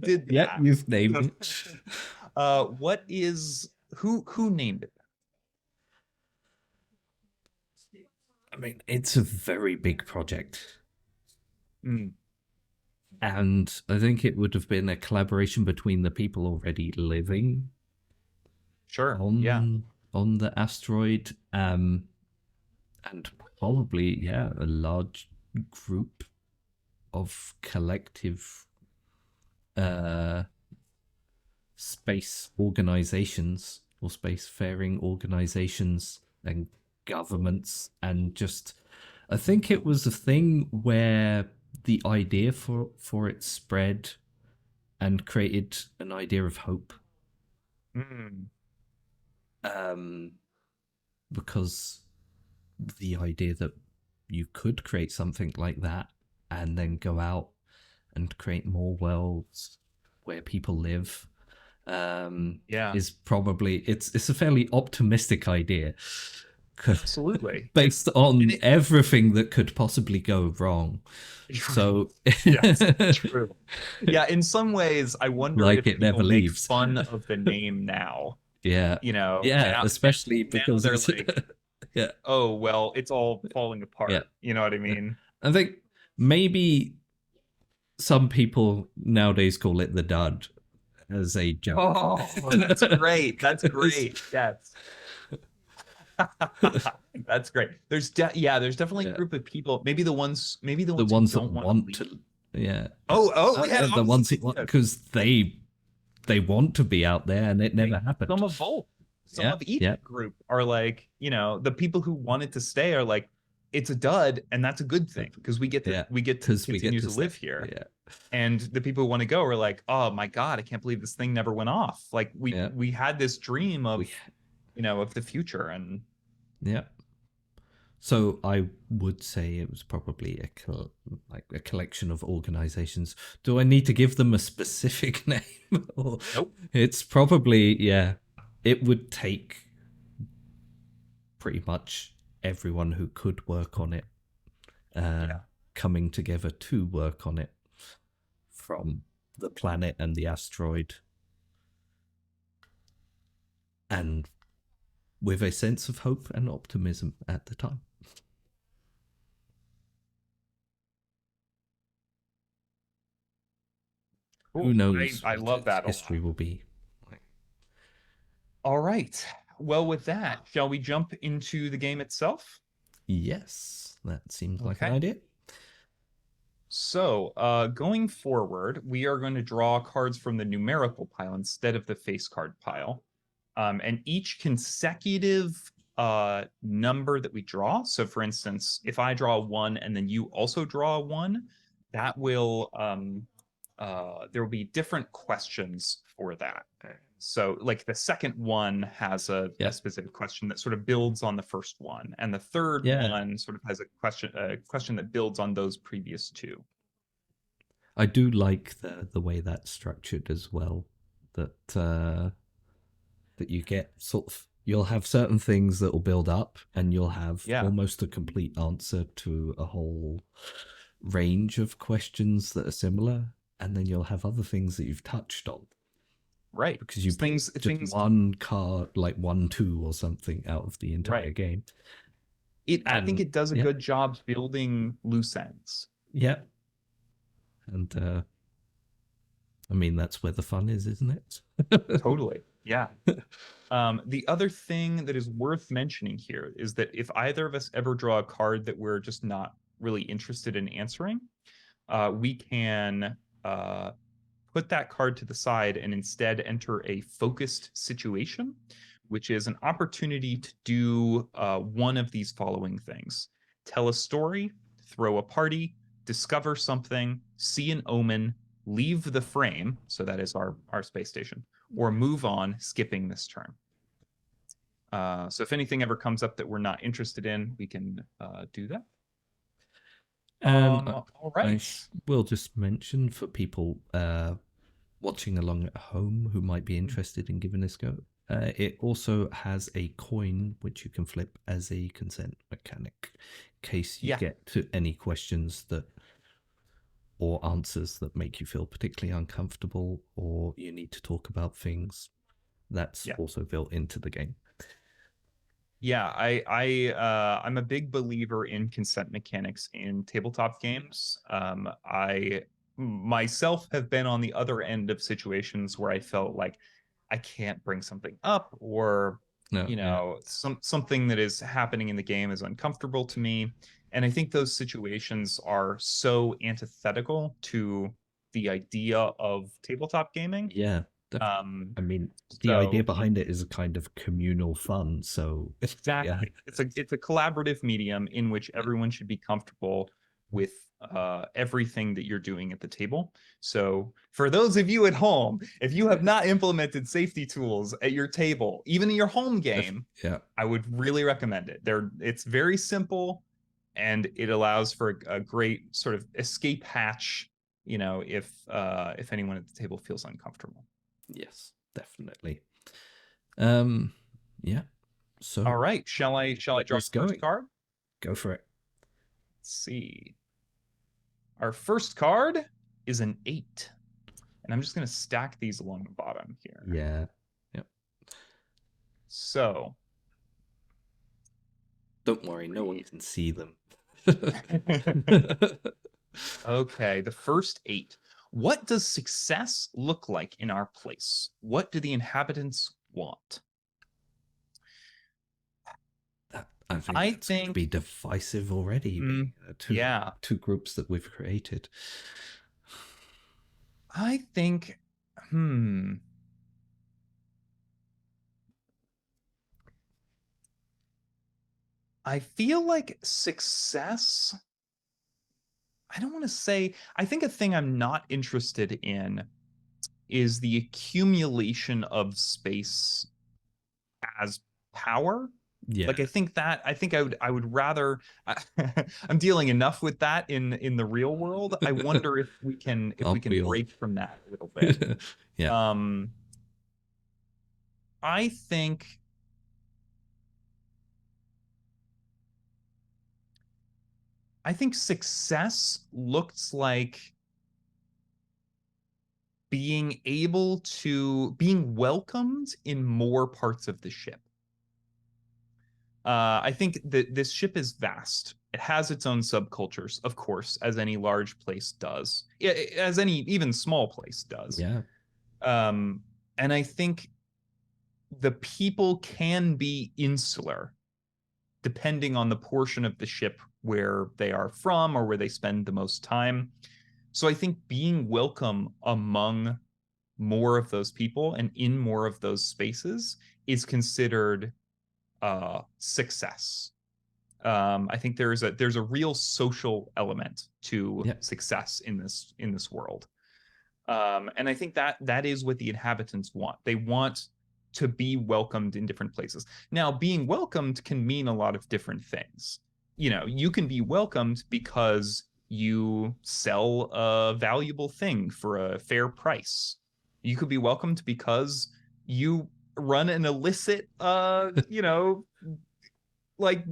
did yeah, that. you've named it. What is who named it? I mean, it's a very big project. Mm, And I think it would have been a collaboration between the people already living sure. Yeah. on the asteroid, and probably yeah, a large group of collective uh, space organizations or spacefaring organizations and governments, and just I think it was a thing where the idea for it spread and created an idea of hope, Mm, um, because the idea that you could create something like that and then go out and create more worlds where people live, yeah. is probably it's a fairly optimistic idea Absolutely. based And on it everything that could possibly go wrong. So yes, true. Yeah, in some ways I wonder like if it people never make leaves. fun of the name now. Yeah, You know, yeah, now, especially now because they're it's like, yeah, oh well, it's all falling yeah, apart. You know what I yeah. mean? I think maybe some people nowadays call it the dud as a joke. Oh, that's great. That's 'Cause, great. Yes. That's great. Yeah, there's definitely a yeah, group of people, maybe the the ones who ones that don't want to want leave. to, yeah, Oh yeah, the ones that obviously. want Yeah. because they want to be out there and it never happened. Some of both. Some Yeah, of each yeah, group are like, the people who wanted to stay are like, it's a dud, and that's a good thing because yeah, we get to because we get continue to to stay. live here. Yeah, And the people who want to go are like, oh my God, I can't believe this thing never went off. Like yeah, we had this dream we, of, of the future. And yeah. So I would say it was probably like a collection of organizations. Do I need to give them a specific name? Or nope. it's probably yeah. It would take pretty much everyone who could work on it uh, Yeah. coming together to work on it, from the planet and the asteroid, and with a sense of hope and optimism at the time. Who Cool. I, knows I what love its that a history lot. will be? All right. Well, with that, shall we jump into the game itself? Yes, that seems like an Okay. idea. So, going forward, we are going to draw cards from the numerical pile instead of the face card pile. And each consecutive number that we draw, so for instance, if I draw a one and then you also draw a one, that will there will be different questions for that. So, like the second one has Yeah, a specific question that sort of builds on the first one, and the third yeah. one sort of has a question that builds on those previous two. I do like the way that's structured as well. That you get sort of you'll have certain things that will build up, and you'll have Yeah, almost a complete answer to a whole range of questions that are similar, and then you'll have other things that you've touched on right. because you Things just things one card like 1-2 or something out of the entire right. game. I think And it does a yeah, good job building loose ends. yeah, and I mean that's where the fun is, isn't it? Totally. Yeah. The other thing that is worth mentioning here is that if either of us ever draw a card that we're just not really interested in answering, we can put that card to the side and instead enter a focused situation, which is an opportunity to do one of these following things: tell a story, throw a party, discover something, see an omen, leave the frame, so that is our space station, or move on, skipping this turn. So if anything ever comes up that we're not interested in, we can do that. And All right. will just mention for people watching along at home who might be interested in giving this a go. It also has a coin which you can flip as a consent mechanic, in case you Yeah. get to any questions that or answers that make you feel particularly uncomfortable, or you need to talk about things. That's Yeah. also built into the game. Yeah, I'm a big believer in consent mechanics in tabletop games. I myself have been on the other end of situations where I felt like I can't bring something up, or No, yeah, something that is happening in the game is uncomfortable to me. And I think those situations are so antithetical to the idea of tabletop gaming. yeah, definitely. Um, I mean, the idea so behind it is a kind of communal fun. So yeah, Exactly. It's a collaborative medium in which everyone should be comfortable with everything that you're doing at the table. So, for those of you at home, if you have not implemented safety tools at your table, even in your home game, yeah, I would really recommend it. It's very simple, and it allows for a great sort of escape hatch. If anyone at the table feels uncomfortable. yes, definitely. Um, yeah. All So right, shall I get draw this the first going. card? Go for it. Let's see. Our first card is an 8. And I'm just going to stack these along the bottom here. Yeah. Yep. So, Don't worry, no one can see them. okay, the first 8. What does success look like in our place? What do the inhabitants want? I think I that's going to think, be divisive already. Being yeah, two groups that we've created. I think, hmm. I feel like success, I don't want to say, I think a thing I'm not interested in is the accumulation of space as power. Yeah. Like I think I would rather I'm dealing enough with that in the real world. I wonder if we Aren't can we all? break from that a little bit. Yeah. Um I think I think success looks like being welcomed in more parts of the ship. I think that this ship is vast. It has its own subcultures, of course, as any large place does, as any even small place does. Yeah. Um, and I think the people can be insular depending on the portion of the ship where they are from or where they spend the most time. So I think being welcome among more of those people and in more of those spaces is considered success. I think there's a real social element to Yeah. success in this world, and I think that is what the inhabitants want. They want to be welcomed in different places. Now, being welcomed can mean a lot of different things. You can be welcomed because you sell a valuable thing for a fair price. You could be welcomed because you run an illicit, like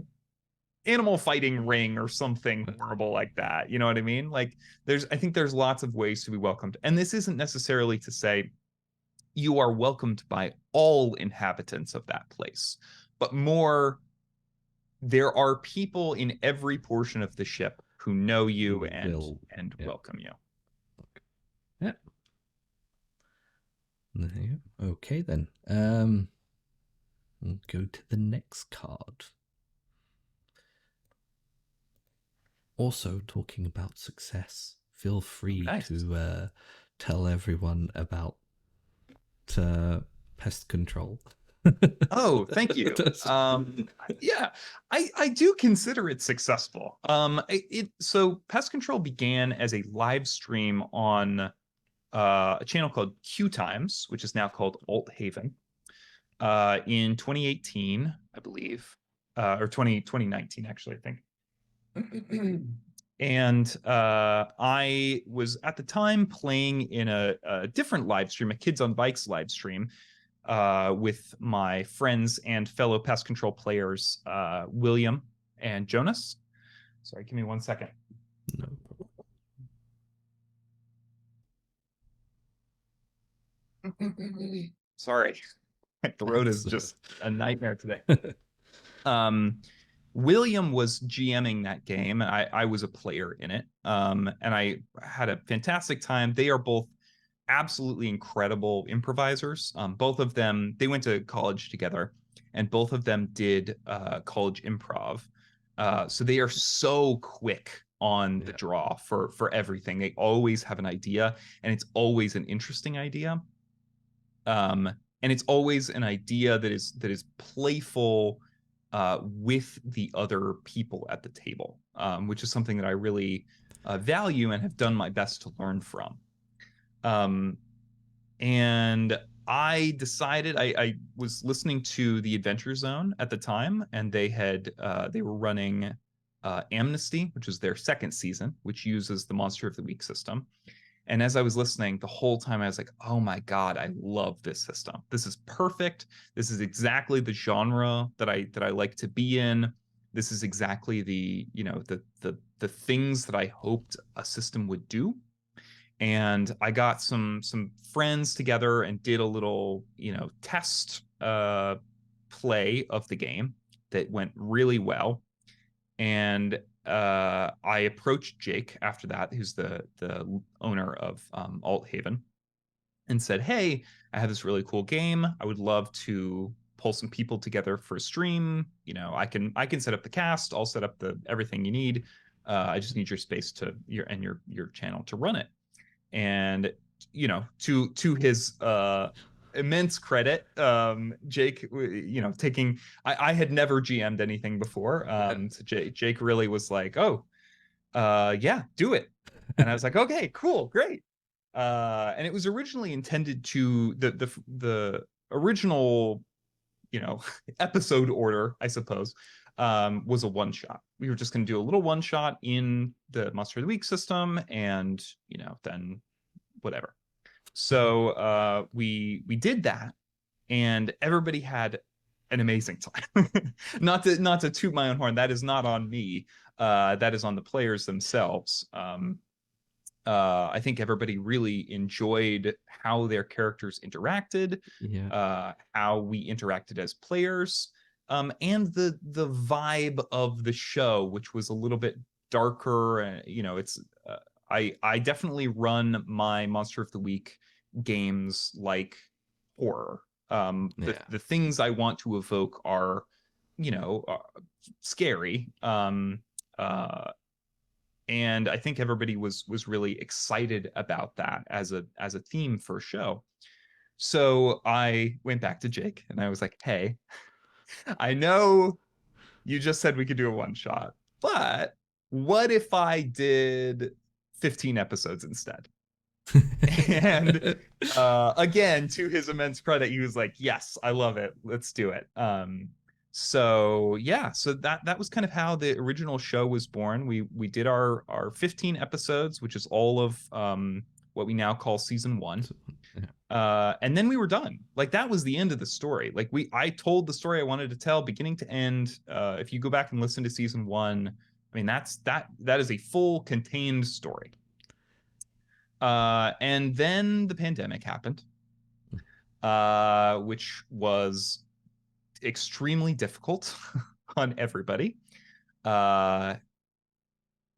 animal fighting ring or something horrible like that. You know what I mean? Like I think there's lots of ways to be welcomed. And this isn't necessarily to say you are welcomed by all inhabitants of that place, but more there are people in every portion of the ship who know you and Yeah. welcome you. Yeah. Okay then. We'll go to the next card. Also, talking about success, feel free to tell everyone about Pest Control. Oh, thank you. Yeah, I do consider it successful. So Pest Control began as a live stream on a channel called Q Times, which is now called Alt Haven, in 2018, I believe, or 2019, actually, I think. And I was at the time playing in a different live stream, a Kids on Bikes live stream, with my friends and fellow Pest Control players, William and Jonas. Sorry, give me 1 second. No. Sorry, my throat is just a nightmare today. William was GMing that game. I was a player in it, and I had a fantastic time. They are both absolutely incredible improvisers. Both of them, they went to college together, and both of them did college improv. So they are so quick on the draw for everything. They always have an idea, and it's always an interesting idea. And it's always an idea that is playful with the other people at the table, which is something that I really value and have done my best to learn from. And I decided I was listening to the Adventure Zone at the time, and they were running Amnesty, which is their second season, which uses the Monster of the Week system. And as I was listening the whole time, I was like, oh my God, I love this system. This is perfect. This is exactly the genre that I like to be in. This is exactly the things that I hoped a system would do. And I got some friends together and did a little, test play of the game that went really well. And I approached Jake after that, who's the owner of Alt Haven, and said, "Hey, I have this really cool game. I would love to pull some people together for a stream. I can set up the cast. I'll set up the everything you need. I just need your space to your channel to run it." And to his immense credit, Jake, taking I had never GM'd anything before. So Jake really was like, "Oh, yeah, do it." And I was like, "Okay, cool, great." And it was originally intended to the original, episode order, I suppose, was a one shot. We were just going to do a little one shot in the Monster of the Week system, and then whatever. So we did that, and everybody had an amazing time. not to toot my own horn, that is not on me. That is on the players themselves. I think everybody really enjoyed how their characters interacted, how we interacted as players, and the vibe of the show, which was a little bit darker. It's I definitely run my Monster of the Week games like horror. The things I want to evoke are, scary. And I think everybody was really excited about that as a theme for a show. So I went back to Jake and I was like, "Hey, I know you just said we could do a one shot, but what if I did 15 episodes instead?" And again, to his immense credit, he was like, "Yes, I love it. Let's do it." So yeah, so that was kind of how the original show was born. We did our 15 episodes, which is all of what we now call season 1. And then we were done. Like, that was the end of the story. Like, I told the story I wanted to tell beginning to end. If you go back and listen to season 1, I mean, that is a full contained story. And then the pandemic happened, which was extremely difficult on everybody.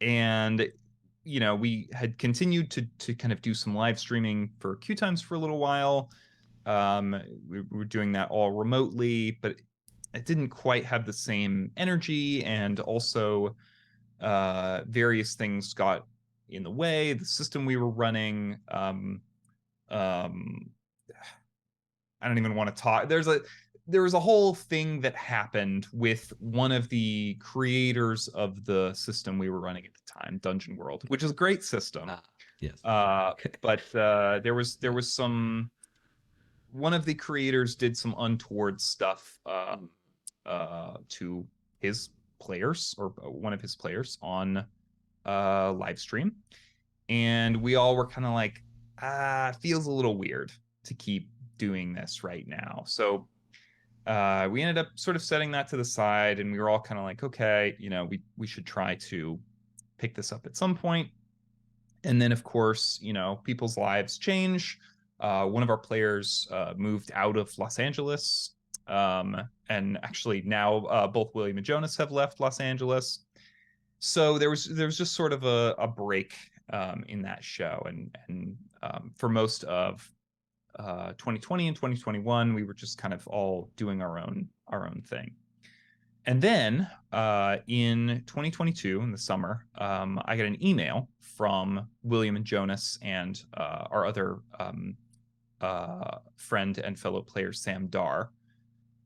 And we had continued to kind of do some live streaming for Q Times for a little while. We were doing that all remotely, but it didn't quite have the same energy, and also various things got in the way. The system we were running, um, I don't even want to talk. There was a whole thing that happened with one of the creators of the system we were running at the time, Dungeon World, which is a great system. Yes. But there was some, one of the creators did some untoward stuff to his players, or one of his players, on live stream, and we all were kind of like, feels a little weird to keep doing this right now. So we ended up sort of setting that to the side, and we were all kind of like, okay, we should try to pick this up at some point. And then, of course, people's lives change. One of our players moved out of Los Angeles, and actually now both William and Jonas have left Los Angeles. So there was just sort of a break in that show, and for most of 2020 and 2021, we were just kind of all doing our own thing. And then in 2022, in the summer, I got an email from William and Jonas and our other friend and fellow player, Sam Dar,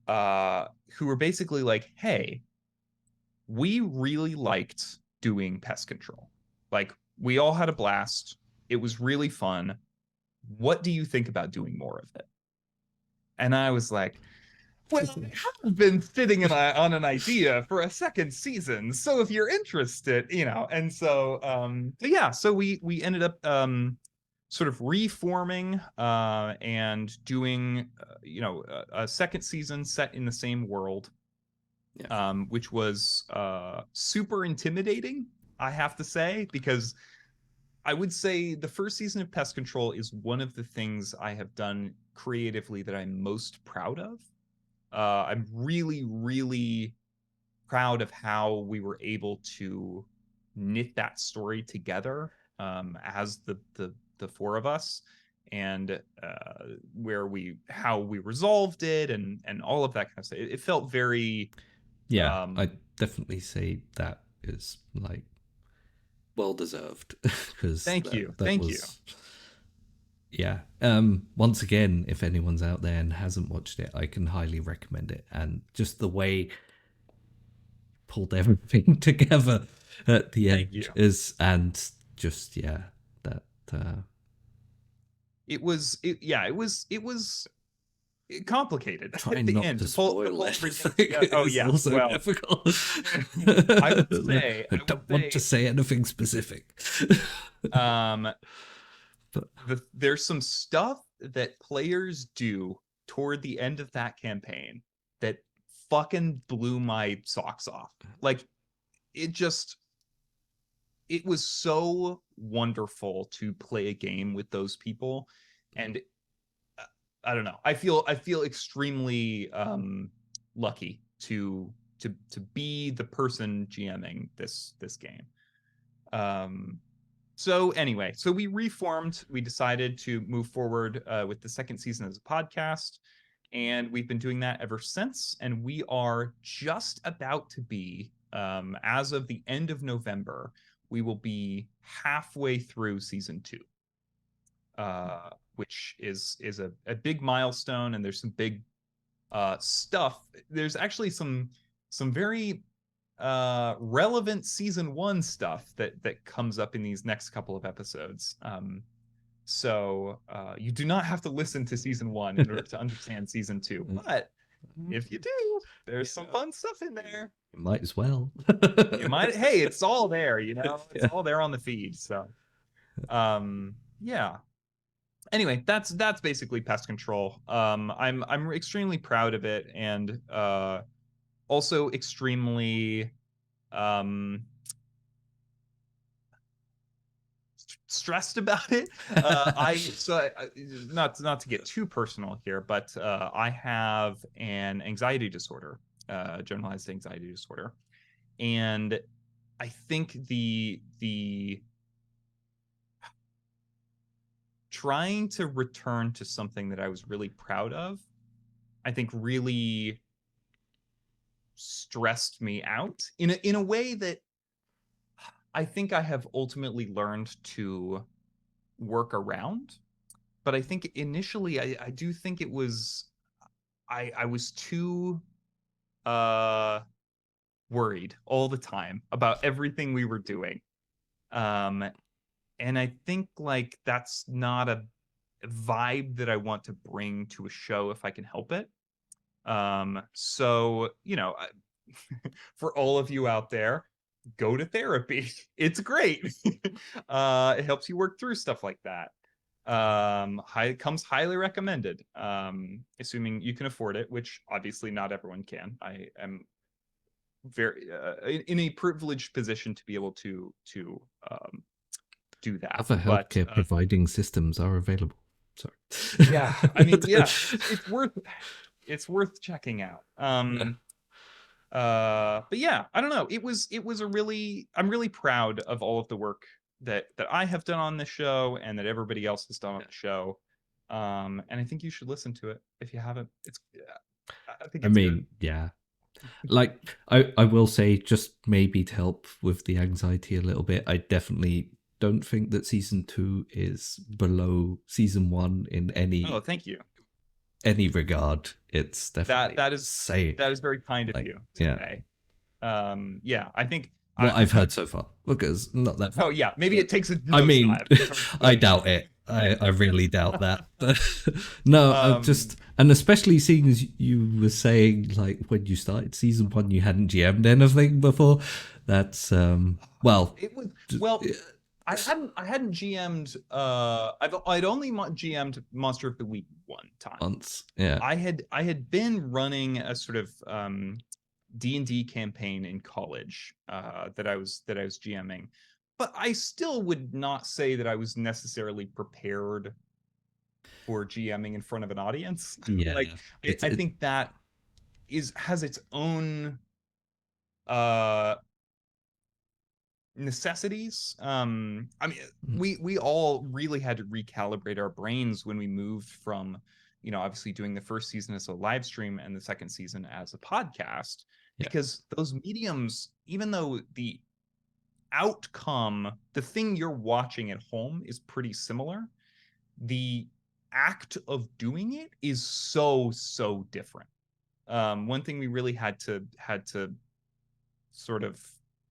who were basically like, hey, we really liked doing Pest Control. Like, we all had a blast. It was really fun. What do you think about doing more of it? And I was like, well, I have been sitting on an idea for a second season. So if you're interested, and so so we ended up sort of reforming and doing a second season set in the same world. Yeah. Which was super intimidating, I have to say, because I would say the first season of Pest Control is one of the things I have done creatively that I'm most proud of. I'm really, really proud of how we were able to knit that story together as the four of us, and how we resolved it, and all of that kind of stuff. It felt very... Yeah, I definitely say that is like well deserved, because thank you. Yeah. Once again, if anyone's out there and hasn't watched it, I can highly recommend it. And just the way pulled everything together at the end is, and just that it was complicated. Trying not to spoil everything. Oh yeah, also difficult. I would say I don't want to say anything specific. There's some stuff that players do toward the end of that campaign that fucking blew my socks off. Like, it was so wonderful to play a game with those people, and I don't know. I feel extremely lucky to be the person GMing this game. So anyway, so we reformed. We decided to move forward with the second season as a podcast, and we've been doing that ever since. And we are just about to be, as of the end of November, we will be halfway through season 2. Which is a big milestone, and there's some big stuff. There's actually some very relevant season 1 stuff that comes up in these next couple of episodes. So you do not have to listen to season 1 in order to understand season 2, but if you do, there's some fun stuff in there. You might as well. You might. Hey, it's all there, it's all there on the feed. So yeah. Anyway, that's basically Pest Control. I'm extremely proud of it, and also extremely stressed about it. Not to get too personal here, but I have an anxiety disorder, generalized anxiety disorder. And I think the trying to return to something that I was really proud of, I think really stressed me out in a way that I think I have ultimately learned to work around. But I think initially I do think it was I was too uh worried all the time about everything we were doing. Um and I think like that's not a vibe that I want to bring to a show if I can help it. So, for all of you out there, go to therapy. It's great. It helps you work through stuff like that. Comes highly recommended. Assuming you can afford it, which obviously not everyone can. I am very in a privileged position to be able to do that. Other But healthcare providing systems are available. Sorry. yeah, I mean, yeah, it's worth checking out. But yeah, I don't know. It was a really I'm really proud of all of the work that I have done on this show and that everybody else has done on the show. And I think you should listen to it if you haven't. It's I think I it's good. mean, yeah. Like I will say, just maybe to help with the anxiety a little bit, I definitely don't think that season 2 is below season 1 in Oh, thank you. any regard. It's That definitely that is say that is very kind of like, you to yeah, say. Yeah, I think what I've heard so far, because not that oh far. yeah, maybe But it takes a I mean, nosedive towards I the doubt it. I really doubt that. No, I um just, and especially seeing as you were saying, like when you started season 1, you hadn't GM'd anything before. That's well, it was well I hadn't GM'd I'd only GM'd Monster of the Week one time. once, yeah, I had been running a sort of D&D campaign in college that I was GMing, but I still would not say that I was necessarily prepared for GMing in front of an audience. yeah. Like It's I think that has its own uh necessities. I mean, we all really had to recalibrate our brains when we moved from, obviously doing the first season as a live stream and the second season as a podcast, yeah, because those mediums, even though the outcome, the thing you're watching at home is pretty similar, the act of doing it is so different. One thing we really had to sort of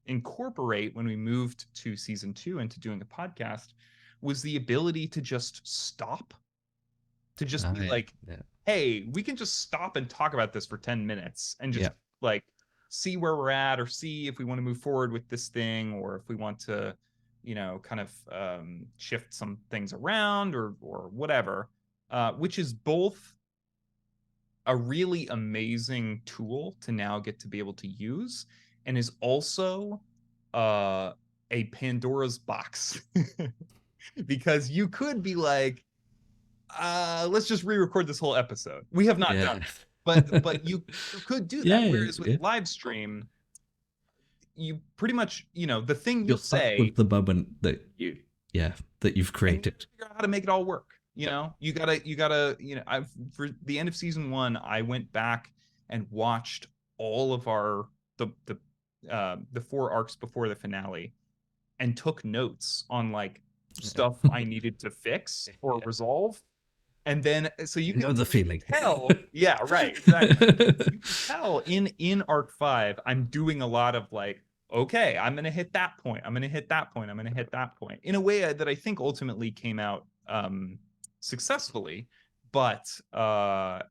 incorporate when we moved to season 2 and to doing a podcast was the ability to just stop, to just be yeah, like, yeah, hey, we can just stop and talk about this for 10 minutes and just yeah. like see where we're at, or see if we want to move forward with this thing, or if we want to, kind of shift some things around, or whatever, which is both a really amazing tool to now get to be able to use, and is also uh, a Pandora's box. Because you could be like, let's just re-record this whole episode. We have not done Yeah. that, but you could do that. Yeah, Whereas with yeah. live stream, you pretty much, the thing you'll You're stuck say, with the moment that that you've and you gotta created. figure out how to make it all work. Yep. You gotta, I've for the end of season one, I went back and watched all of our the four arcs before the finale, and took notes on like stuff Yeah. I needed to fix or Yeah. resolve. And then so I know the you feeling. can tell, yeah, right, exactly. You can tell in arc 5, I'm doing a lot of like, okay, I'm gonna hit that point, I'm gonna hit that point, I'm gonna hit that point, in a way that I think ultimately came out successfully. But yeah,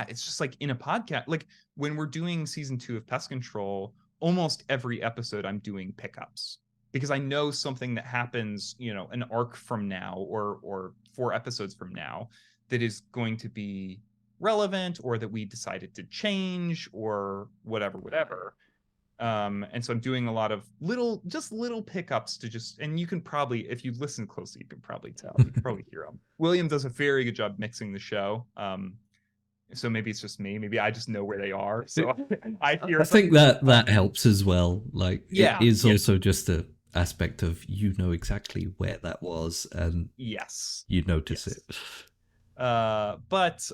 it's just like in a podcast, like when we're doing season 2 of Pest Control, almost every episode I'm doing pickups, because I know something that happens, an arc from now, or 4 episodes from now, that is going to be relevant, or that we decided to change, or whatever. And so I'm doing a lot of little pickups to just, and you can probably, if you listen closely, you can probably tell, you can probably hear them. William does a very good job mixing the show. So maybe it's just me. Maybe I just know where they are. So I hear I think something. that helps as well. Like it Yeah. is Yeah. also just a aspect of you know exactly where that was and Yes. you notice it. Yes. But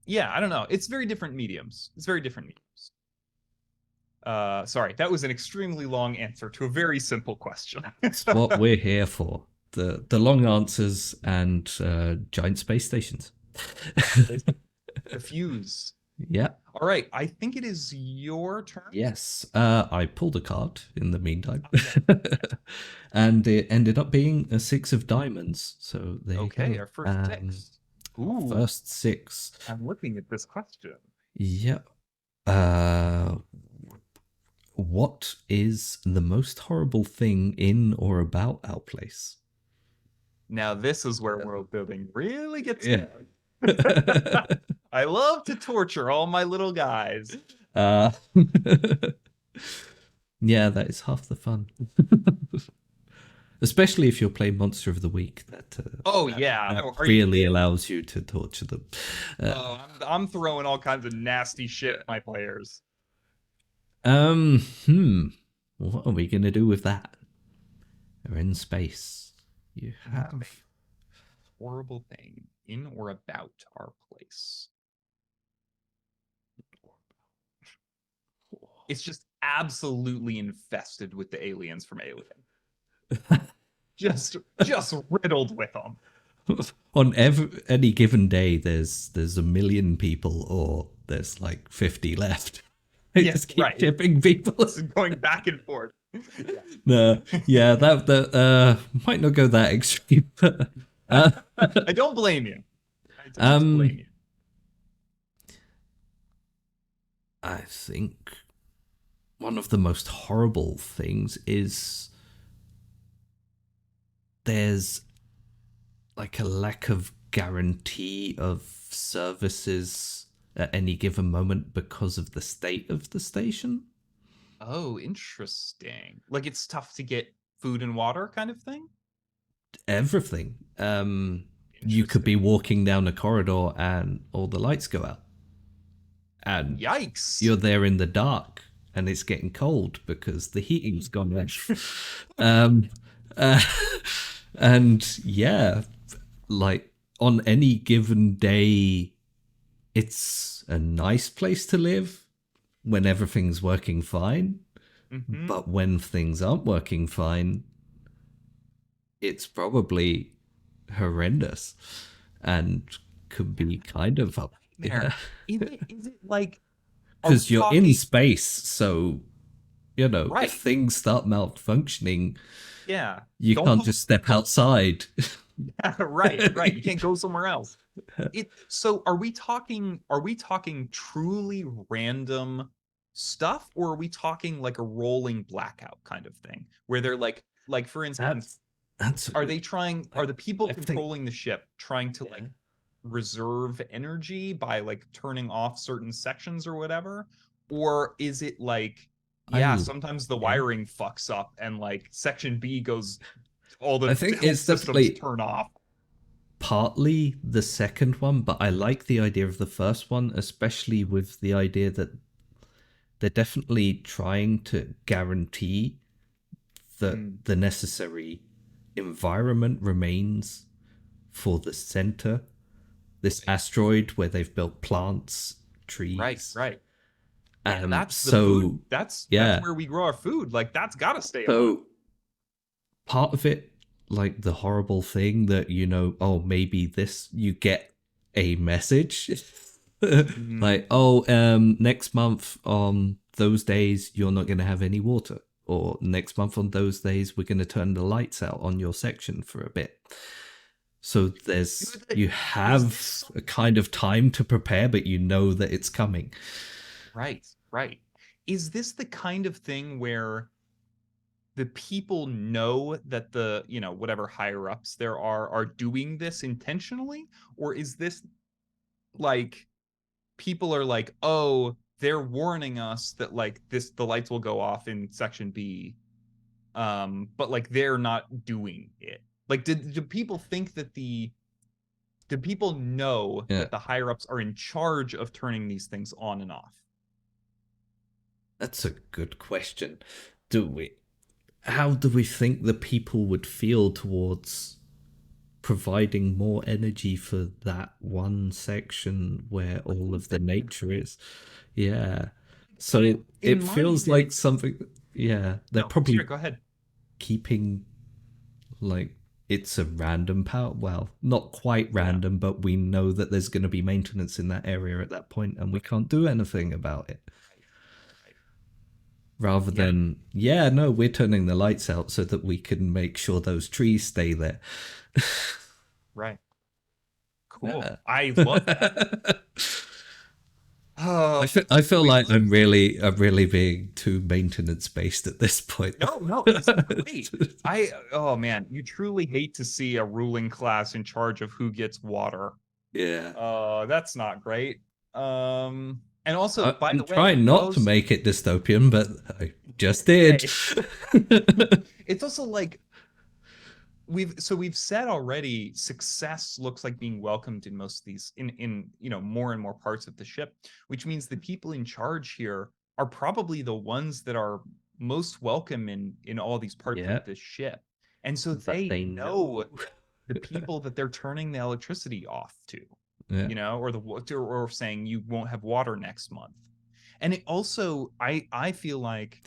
yeah, I don't know. It's very different mediums. It's very different mediums. Sorry, that was an extremely long answer to a very simple question. It's what we're here for. The long answers and giant space stations. The fuse. Yeah. All right, I think it is your turn. Yes. I pulled a card in the meantime. Oh, yeah. And it ended up being a six of diamonds. So there you Okay, go. our first six. Our Ooh, first six. I'm looking at this question. Yep. Uh, what is the most horrible thing in or about our place? Now this is where world building really gets Yeah. good. I love to torture all my little guys. uh, yeah, that is half the fun. Especially if you're playing Monster of the Week, Oh yeah, that are you really kidding? allows you to torture them. Oh, I'm throwing all kinds of nasty shit at my players. Um, hmm. What are we gonna do with that? We're in space. You have. Horrible thing in or about our place. It's just absolutely infested with the aliens from Alien. Just riddled with them. On any given day, there's a million people, or there's like 50 left. They Yeah, just keep right. shipping people. It's going back and forth. No, yeah, that might not go that extreme. But, I don't blame you. I don't blame you. I think one of the most horrible things is there's like a lack of guarantee of services at any given moment because of the state of the station. Oh, interesting. Like it's tough to get food and water kind of thing? Everything. You could be Interesting. walking down a corridor and all the lights go out. And Yikes. you're there in the dark and it's getting cold because the heating's gone off. um, uh, and yeah, like on any given day, it's a nice place to live when everything's working fine. Mm-hmm. But when things aren't working fine, it's probably horrendous and could be kind of up. Yeah. Is it like, are we Because you're in talking space, so you know if right? things start malfunctioning, Yeah. you Don't can't go just step outside. right. You can't go somewhere else. So are we talking truly random stuff, or are we talking like a rolling blackout kind of thing where they're like for instance, That's are the people I think controlling the ship trying to like reserve energy by like turning off certain sections or whatever? Or is it like, yeah, I sometimes the yeah. wiring fucks up and like section B goes, all I the think health it's systems definitely turn off. partly the second one, but I like the idea of the first one, especially with the idea that they're definitely trying to guarantee that Mm, the necessary environment remains for the center. This asteroid where they've built plants, right, trees. right. Yeah, that's the food. So That's yeah. where we grow our food. Like that's gotta stay alive. So part of it, like the horrible thing that oh, maybe this you get a message, Mm, like next month on those days you're not going to have any water, or next month on those days we're going to turn the lights out on your section for a bit. So you is have this a kind of time to prepare, but you know that it's coming. right, right? Is this the kind of thing where the people know that the, whatever higher ups there are doing this intentionally? Or is this like people are like, oh, they're warning us that like the lights will go off in section B, but like they're not doing it? Like, do people think that Do people know Yeah, that the higher ups are in charge of turning these things on and off? that's a good question. Do we? How do we think the people would feel towards providing more energy for that one section where all of the nature is? Yeah. So In it my feels head, like something. Yeah, they're no, sorry, probably go ahead. keeping like it's a random power. Well, not quite Yeah. random, but we know that there's going to be maintenance in that area at that point, and we can't do anything about it. Right. Right. Rather Yeah. than, yeah, no, we're turning the lights out so that we can make sure those trees stay there. Right. Cool. Yeah. I love that. I Oh, feel wait, like I'm really being too maintenance based at this point. no, no, this is great. Oh man, you truly hate to see a ruling class in charge of who gets water. Yeah. That's not great. And also, by I'm the way, trying not to those, make it dystopian, but I just did. hey, it's also like we've said already success looks like being welcomed in most of these in more and more parts of the ship, which means the people in charge here are probably the ones that are most welcome in all these parts Yeah, of this ship, and so but they they know know. the people that they're turning the electricity off to, Yeah, or or saying you won't have water next month. And it also, I feel like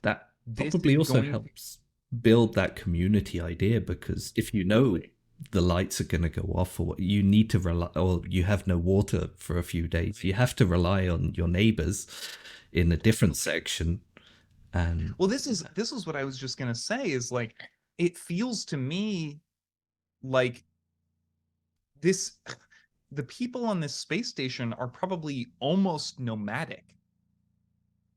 that this is probably also going to helps build that community idea, because if you know absolutely the lights are going to go off, or you need to rely, or you have no water for a few days, you have to rely on your neighbors in a different absolutely. section. And Well, this is what I was just gonna say is like it feels to me like this the people on this space station are probably almost nomadic.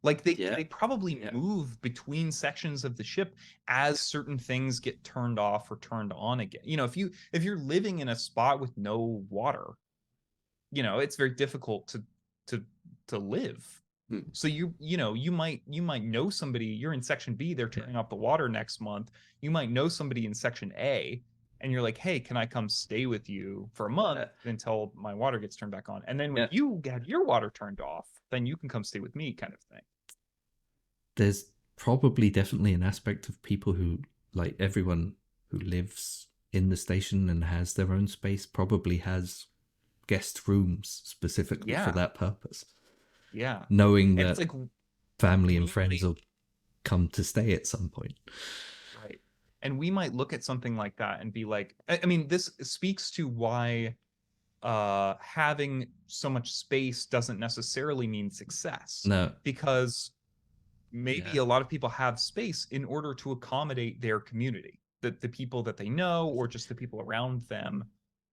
Like yeah, they probably yeah, move between sections of the ship as certain things get turned off or turned on again. If you're living in a spot with no water, it's very difficult to to live. mm, So you might know somebody, you're in section B, they're yeah, turning off the water next month. You might know somebody in section A, and you're like, hey, can I come stay with you for a month yeah, until my water gets turned back on? And then when yeah. you get your water turned off, then you can come stay with me, kind of thing. There's probably definitely an aspect of people who, like everyone who lives in the station and has their own space, probably has guest rooms specifically for Yeah, that purpose, yeah. knowing And it's that like family and we friends might will come to stay at some point. right. And we might look at something like that and be like, I mean, this speaks to why having so much space doesn't necessarily mean success, No, because maybe yeah. a lot of people have space in order to accommodate their community, the people that they know or just the people around them.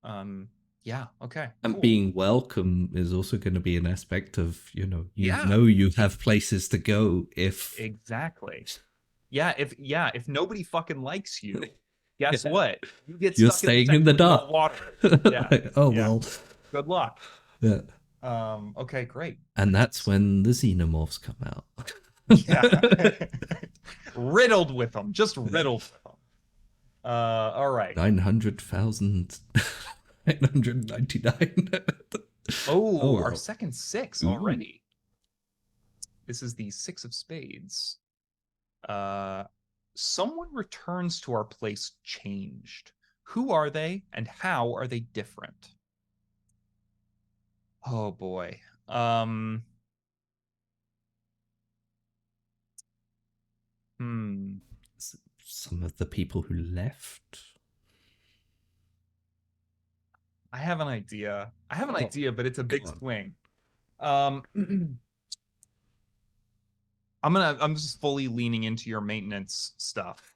um yeah, okay, And cool. being welcome is also going to be an aspect of, Yeah, you have places to go if. exactly. Yeah, if nobody fucking likes you, guess Yeah, what, you get you're stuck in the staying in section the with no dark. water. Yeah, Like, oh yeah, well. good luck. Yeah. Okay, great. And that's when the xenomorphs come out. Yeah. Riddled with them, just riddled with them. All right. 900,000. 999. Oh Oh, our well. second six Ooh. already. This is the six of spades. Uh, Someone returns to our place changed. Who are they and how are they different? Oh boy. Um, hmm. Some of the people who left. I have an idea. I have an Oh, idea, but it's a go big on. swing. I'm just fully leaning into your maintenance stuff.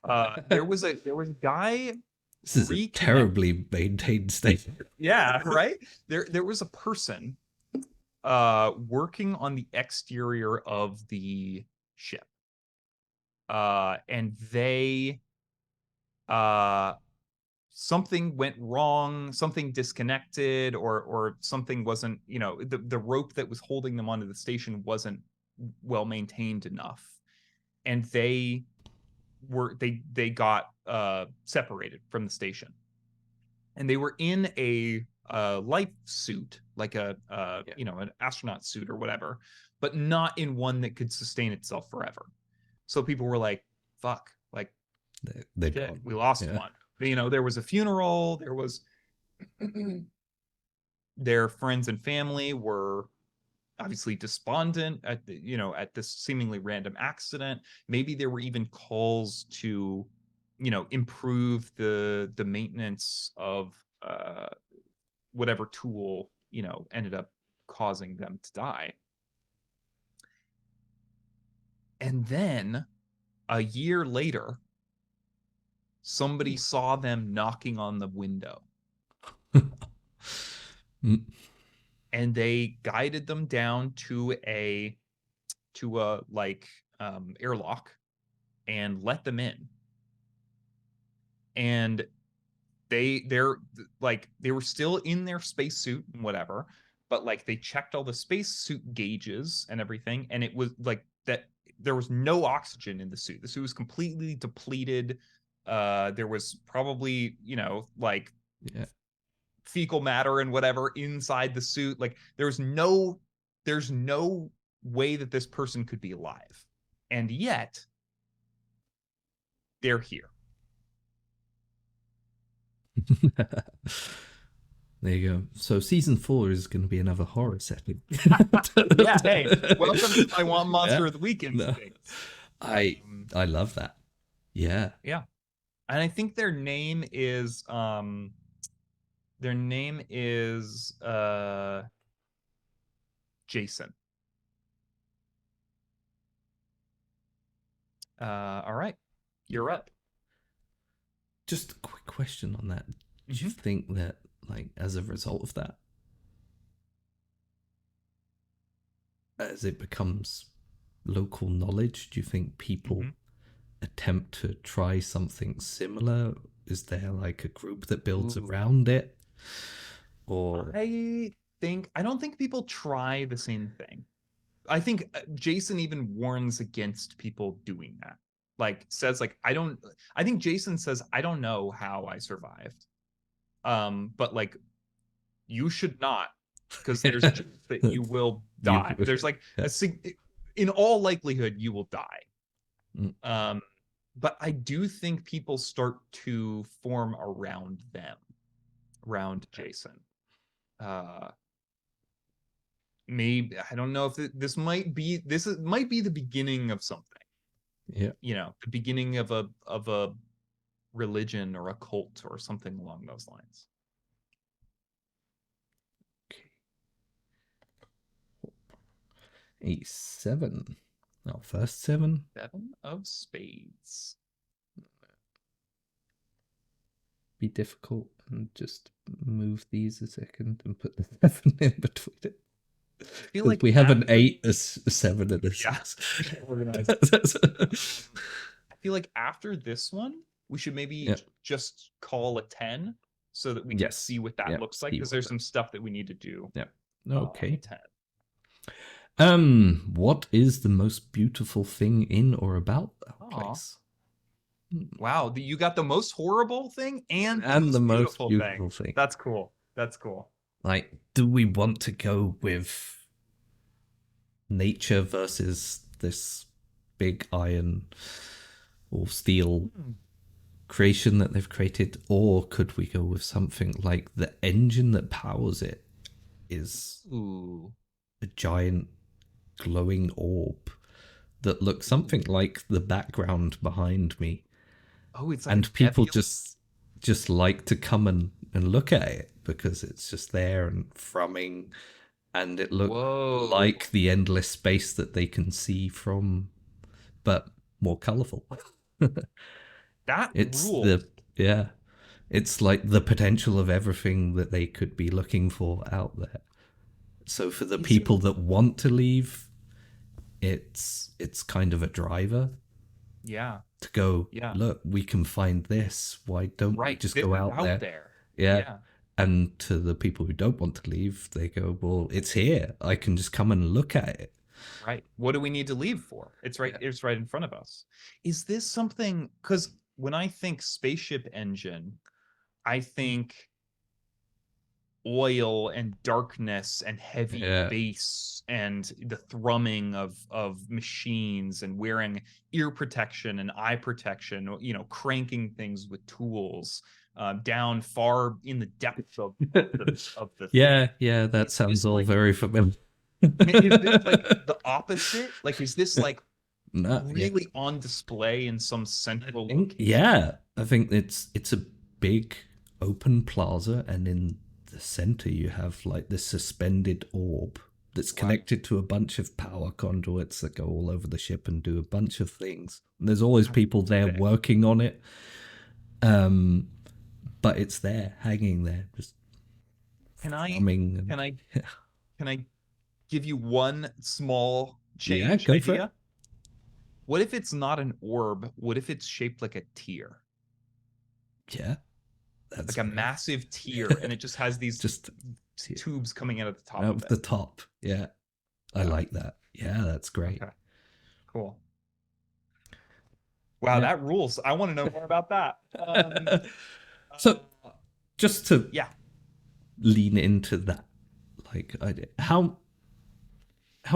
There was a guy This is a reconnect. terribly maintained station. Yeah, right? There was a person working on the exterior of the ship. And they uh something went wrong, something disconnected, or something wasn't, the rope that was holding them onto the station wasn't well maintained enough. And they got separated from the station, and they were in life suit, like Yeah. you know, an astronaut suit or whatever, but not in one that could sustain itself forever. So people were like, "Fuck, like They're shit, gone. we lost Yeah. one." You know, there was a funeral. There was their friends and family were obviously despondent at the, you know, at this seemingly random accident. Maybe there were even calls to, you know, improve the maintenance of whatever tool, you know, ended up causing them to die. And then a year later, somebody saw them knocking on the window, Mm. and they guided them down to a like airlock and let them in. And they're like they were still in their spacesuit and whatever, but like they checked all the spacesuit gauges and everything, and it was like that there was no oxygen in the suit. The suit was completely depleted. There was probably, you know, like Yeah. fecal matter and whatever inside the suit. Like there's no way that this person could be alive. And yet they're here. There you go. So season 4 is going to be another horror setting. Yeah, hey, welcome to my Want Yeah. Monster of the Week No. instincts. I Um, I love that. Yeah. yeah. And I think their name is Jason. All right. You're Yeah. up. Just a quick question on that. Do you Mm-hmm. think that, like, as a result of that, as it becomes local knowledge, do you think people Mm-hmm. attempt to try something similar? Is there like a group that builds Ooh. around it? Or I don't think people try the same thing. I think Jason even warns against people doing that. Like says like I think Jason says I don't know how I survived. But like you should not, because there's a chance that you will you die. There's like yeah. in all likelihood you will die. Mm. But I do think people start to form around them, around Jason. Uh, Maybe I don't know if might be the beginning of something. Yeah. You know, the beginning of a religion or a cult or something along those lines. Okay. A 7. Our first 7. Seven of Spades. Be difficult and just move these a second and put the 7 in between it. I feel Because like we have an after 8, a 7, and a yeah, 6. organized. I feel like after this one, we should maybe Yeah. just call a 10 so that we can Yes. see what that Yeah. looks like, See because what there's that. some stuff that we need to do Yeah. on a Okay. 10. What is the most beautiful thing in or about our Aw. place? Wow, you got the most horrible thing and the And the most most beautiful beautiful thing. thing. That's cool. That's cool. Like, do we want to go with nature versus this big iron or steel creation that they've created, or could we go with something like the engine that powers it is Ooh. a giant glowing orb that looks Ooh. something like the background behind me, Oh, it's like a and people nebula. just like to come and look at it because it's just there and thrumming, and it looked Whoa. like the endless space that they can see from, but more colorful. That It's ruled. the yeah, it's like the potential of everything that they could be looking for out there. So for the Is it? people that want to leave, it's kind of a driver Yeah. to go, Yeah. look, we can find this. Why don't we Right. just go It's out out there? there. Yeah. Yeah. And to the people who don't want to leave, they go, well, it's here. I can just come and look at it. Right. What do we need to leave for? It's right. Yeah. It's right in front of us. Is this something? Because when I think spaceship engine, I think oil and darkness and heavy Yeah. bass and the thrumming of machines and wearing ear protection and eye protection, you know, cranking things with tools down far in the depths of the thing. Yeah, yeah, that Is sounds this all like, very familiar. is this like the opposite? Like, is this like No, yeah. really on display in some central location? Yeah, I think it's a big open plaza, and in the center you have like this suspended orb that's Wow. connected to a bunch of power conduits that go all over the ship and do a bunch of things. And there's always That's people there sick. working on it, um, but it's there, hanging there, just Can I humming. can And I can I give you one small yeah, change go for it. idea? What if it's not an orb? What if it's shaped like a tear? Yeah, that's Like a great. massive tear, and it just has these Just tubes coming out of the top out of of it. the top. Yeah, I Yeah. like that. Yeah, that's great. Okay. Cool. Wow, Yeah. that rules. I want to know more about that. So Uh, just to yeah. lean into that, like how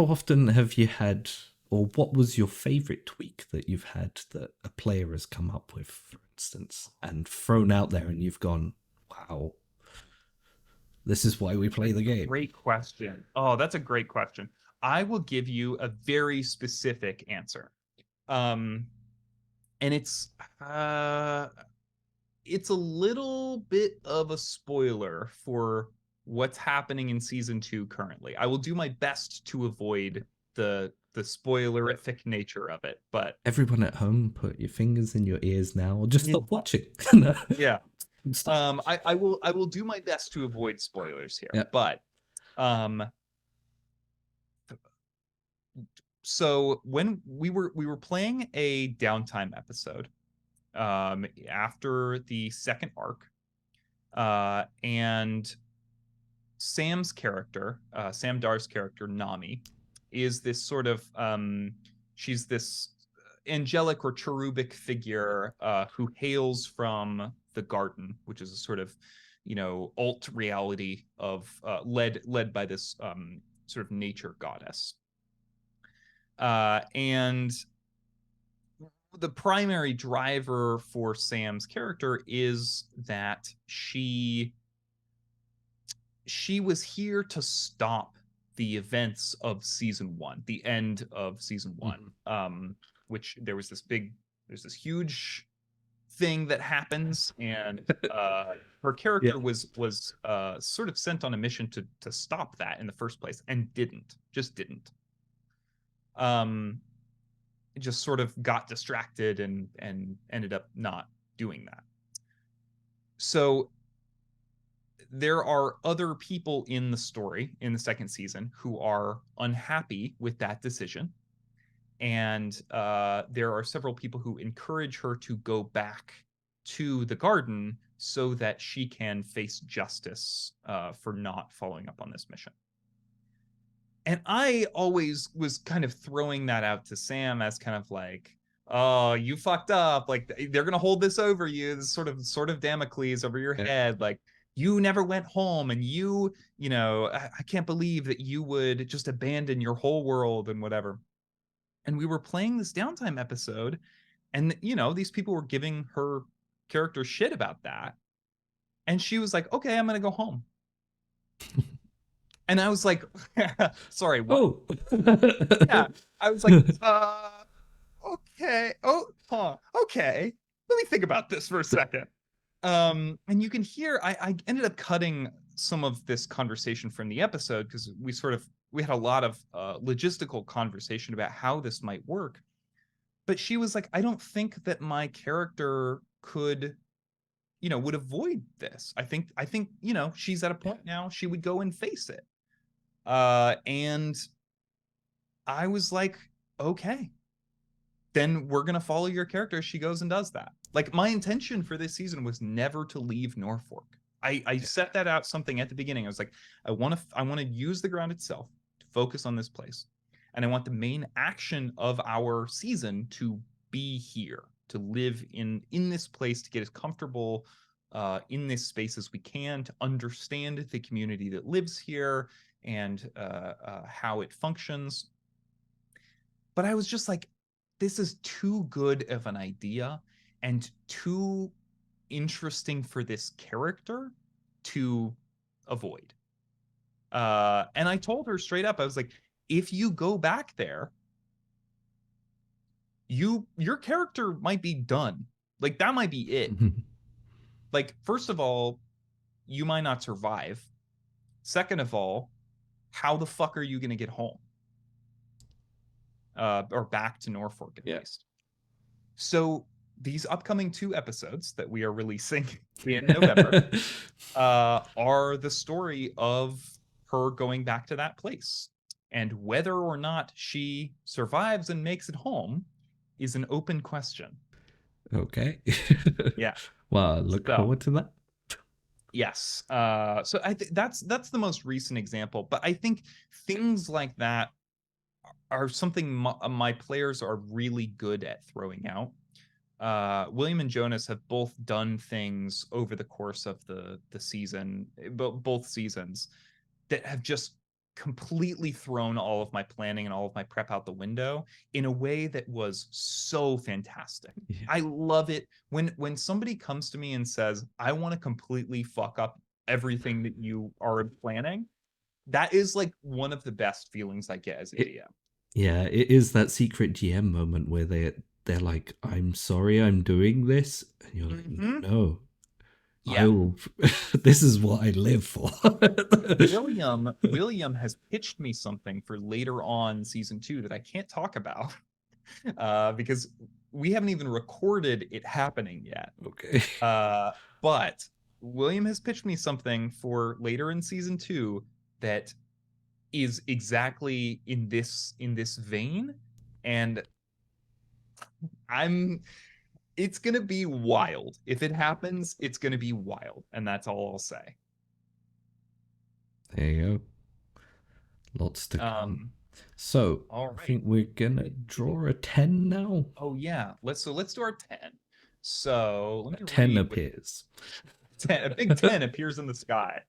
often have you had, or what was your favorite tweak that you've had that a player has come up with, for instance, and thrown out there, and you've gone, wow, this is why we play the game. Great question. Oh, that's a great question. I will give you a very specific answer. Um, and it's a little bit of a spoiler for what's happening in season 2 currently. I will do my best to avoid the spoilerific nature of it, but Everyone at home, put your fingers in your ears now, or just yeah, stop watching. yeah. Stop. I will do my best to avoid spoilers here, Yeah. but um so when we were playing a downtime episode after the second arc, and Sam's character, Sam Dar's character, Nami, is this sort of she's this angelic or cherubic figure who hails from the garden, which is a sort of, you know, alt reality of led by this sort of nature goddess. And the primary driver for Sam's character is that she was here to stop the events of season 1, the end of season 1, which there's this huge thing that happens, and her Yeah. character was sort of sent on a mission to stop that in the first place, and just didn't. Just sort of got distracted and ended up not doing that. So there are other people in the story in the second season who are unhappy with that decision. And there are several people who encourage her to go back to the garden so that she can face justice for not following up on this mission. And I always was kind of throwing that out to Sam as kind of like, oh, you fucked up. Like, they're gonna hold this over you, this sort of Damocles over your Yeah. head. Like, you never went home, and you know, I can't believe that you would just abandon your whole world and whatever. And we were playing this downtime episode, and you know, these people were giving her character shit about that. And she was like, okay, I'm gonna go home. And I was like, sorry, what? Oh. Yeah. I was like, okay. Oh, huh. Okay. Let me think about this for a second. And you can hear I ended up cutting some of this conversation from the episode because we had a lot of logistical conversation about how this might work. But she was like, I don't think that my character could, you know, would avoid this. I think, you know, she's at a point now she would go and face it. And I was like, okay, then we're gonna follow your character. She goes and does that. Like, my intention for this season was never to leave Norfolk. I set that out something at the beginning. I was like, I want to use the ground itself to focus on this place, and I want the main action of our season to be here, to live in this place, to get as comfortable in this space as we can to understand the community that lives here and how it functions. But I was just like, this is too good of an idea and too interesting for this character to avoid. And I told her straight up, I was like, if you go back there, your character might be done. Like that might be it. Like, first of all, you might not survive. Second of all, how the fuck are you gonna get home? Or back to Norfolk at least. So these upcoming 2 episodes that we are releasing in November are the story of her going back to that place. And whether or not she survives and makes it home is an open question. Okay. Yeah. Well, look forward to that. Yes. So I think that's the most recent example, but I think things like that are something my players are really good at throwing out. William and Jonas have both done things over the course of the season, both seasons, that have just completely thrown all of my planning and all of my prep out the window in a way that was so fantastic. Yeah. I love it when somebody comes to me and says, I want to completely fuck up everything that you are planning. That is like one of the best feelings I get as a DM. Yeah, it is that secret GM moment where they're like, I'm sorry I'm doing this. And you're like, no. Yeah. This is what I live for. William has pitched me something for later on season 2 that I can't talk about because we haven't even recorded it happening yet. Okay. But William has pitched me something for later in season 2 that is exactly in this vein, and it's gonna be wild. If it happens, it's gonna be wild, and that's all I'll say. There you go. Lots to come. So I think we're gonna draw a 10 now. Oh yeah, let's do our 10. So let me 10 appears. 10, a big 10 appears in the sky.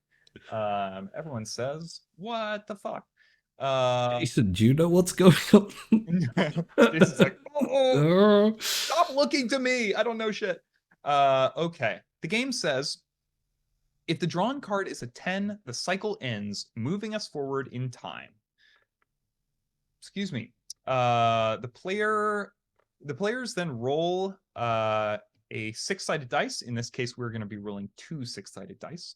Everyone says, "What the fuck?" Jason, do you know what's going on? Jason's like, "Oh, stop looking to me! I don't know shit." Okay. The game says, if the drawn card is a 10, the cycle ends, moving us forward in time. Excuse me. The players then roll a 6-sided dice. In this case, we're going to be rolling 2 6-sided dice.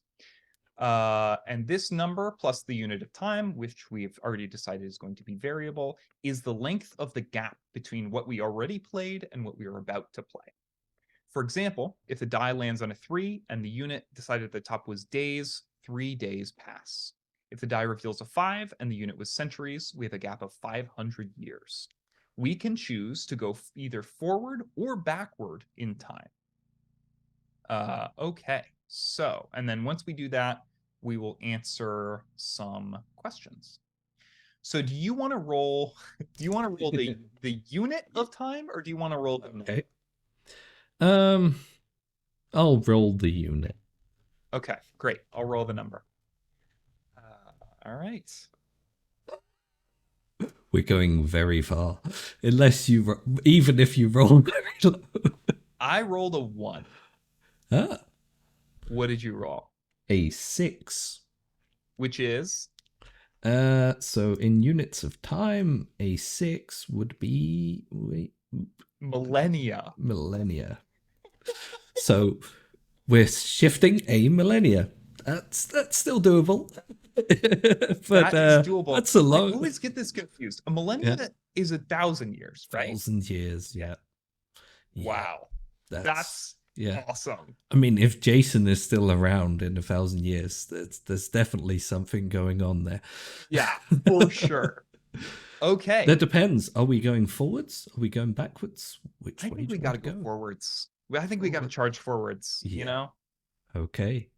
And this number plus the unit of time, which we've already decided is going to be variable, is the length of the gap between what we already played and what we are about to play. For example, if the die lands on a 3 and the unit decided at the top was days, 3 days pass. If the die reveals a 5 and the unit was centuries, we have a gap of 500 years. We can choose to go either forward or backward in time. Okay, so, and then once we do that, we will answer some questions. So do you want to roll the unit of time, or do you want to roll the Okay. I'll roll the unit. Okay, great. I'll roll the number. All right. We're going very far. Even if you roll very low. I rolled a 1. Ah. What did you roll? A 6. Which is? So in units of time, a 6 would be millennia. Millennia. So we're shifting a millennia. That's still doable. But that is doable. That's a lot. I always get this confused. A millennia is 1,000 years, right? 1,000 years, yeah. Wow. That's awesome. I mean, if Jason is still around in 1,000 years, there's definitely something going on there. Yeah, for sure. Okay. That depends. Are we going forwards? Are we going backwards? I think we got to go forwards. I think we got to charge forwards, you know? Okay.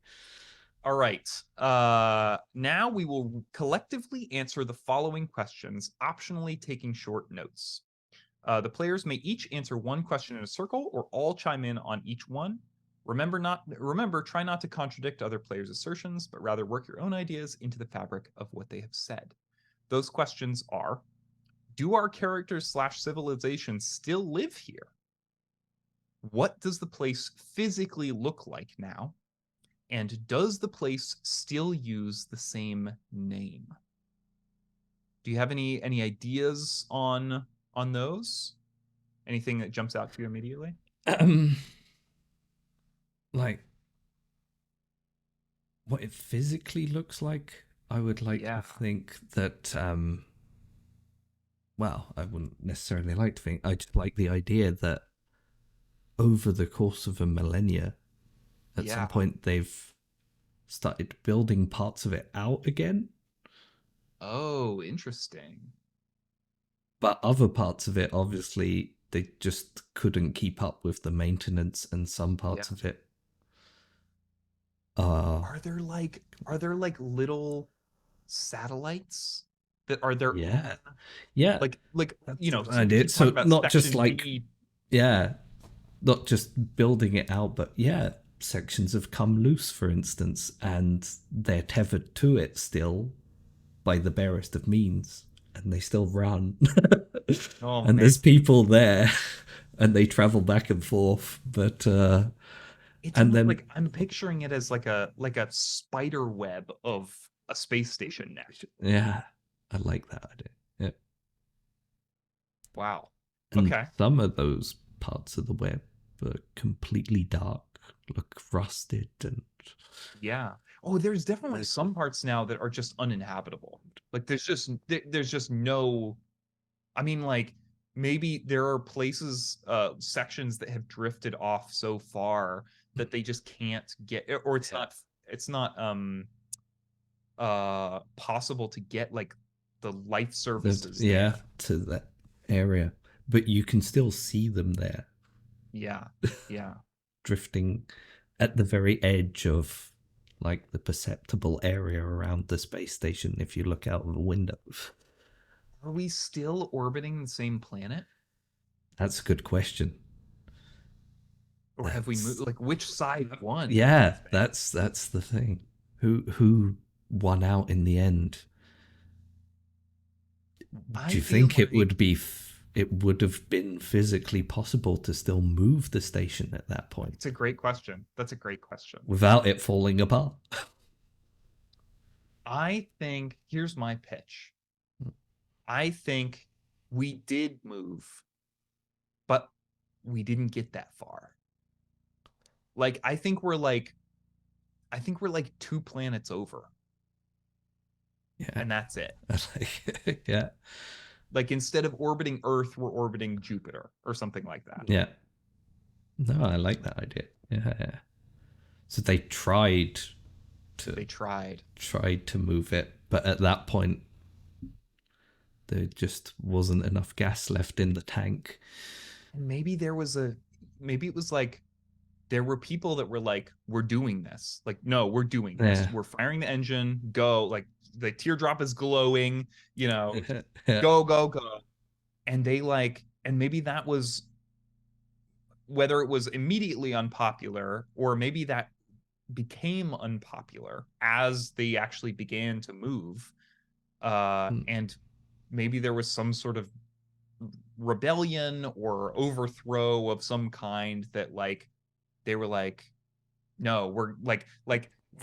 All right. Now we will collectively answer the following questions, optionally taking short notes. The players may each answer one question in a circle or all chime in on each one. Try not to contradict other players' assertions, but rather work your own ideas into the fabric of what they have said. Those questions are: do our characters slash civilizations still live here? What does the place physically look like now? And does the place still use the same name? Do you have any ideas on those? Anything that jumps out to you immediately? Um, like what it physically looks like, I would like to Yeah. think that well, I wouldn't necessarily like to think. I just like the idea that over the course of a millennia, at some Yeah. point they've started building parts of it out again, Oh, interesting. but other parts of it, obviously, they just couldn't keep up with the maintenance, and some Yeah. parts of it are, Are there like little satellites that are their own, yeah, yeah, like that's the so we idea. keep talking So about not just section like, B. yeah, not just building it out, but yeah, sections have come loose, for instance, and they're tethered to it still by the barest of means, and they still run. Oh And man, there's people there, and they travel back and forth. But it's and almost then like I'm picturing it as like a spider web of a space station net. yeah, I like that idea. Yeah, Wow. and Okay. some of those parts of the web are completely dark, look rusted, and Yeah. Oh, there's definitely there's some parts now that are just uninhabitable. Like there's just no, I mean, like maybe there are places, sections that have drifted off so far that they just can't get, or it's yeah, not possible to get like the life the, services yeah, there. to that area, but you can still see them there Yeah. Yeah. drifting at the very edge of like the perceptible area around the space station if you look out of the window. Are we still orbiting the same planet? That's a good question. Or have we moved? That's Like which side won, do you yeah, think? that's the thing. Who won out in the end? Do I you feel think it like would be it would have been physically possible to still move the station at that point it's a great question. That's a great question. without it falling apart? I think here's my pitch. I think we did move, but we didn't get that far. Like I think we're like two planets over, Yeah, and that's it. yeah, Like instead of orbiting Earth, we're orbiting Jupiter or something like that. yeah. No, I like that idea. Yeah, yeah. So they to They tried. tried to move it, but at that point there just wasn't enough gas left in the tank. And maybe it was like there were people that were like, we're doing this. Like, no, we're doing this. Yeah, We're firing the engine. Go. Like the teardrop is glowing, yeah. go, go, go. And maybe that was, whether it was immediately unpopular or maybe that became unpopular as they actually began to move. Mm. And maybe there was some sort of rebellion or overthrow of some kind that like they were like, no, we're like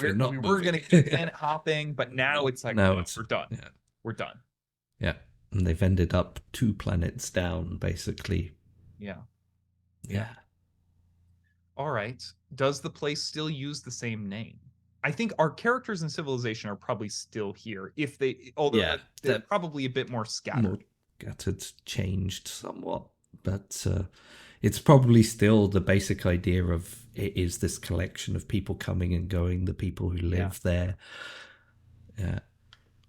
We're we not were moving. gonna keep planet hopping, but now it's like, No, no, it's we're done. yeah, We're done. yeah. And they've ended up 2 planets down, basically. Yeah. Yeah. Yeah, All right. Does the place still use the same name? I think our characters in Civilization are probably still here, if they, although yeah. they're That probably a bit more more scattered. gutted, changed somewhat, but it's probably still the basic idea of it is this collection of people coming and going, the people who Yeah. live there. Yeah,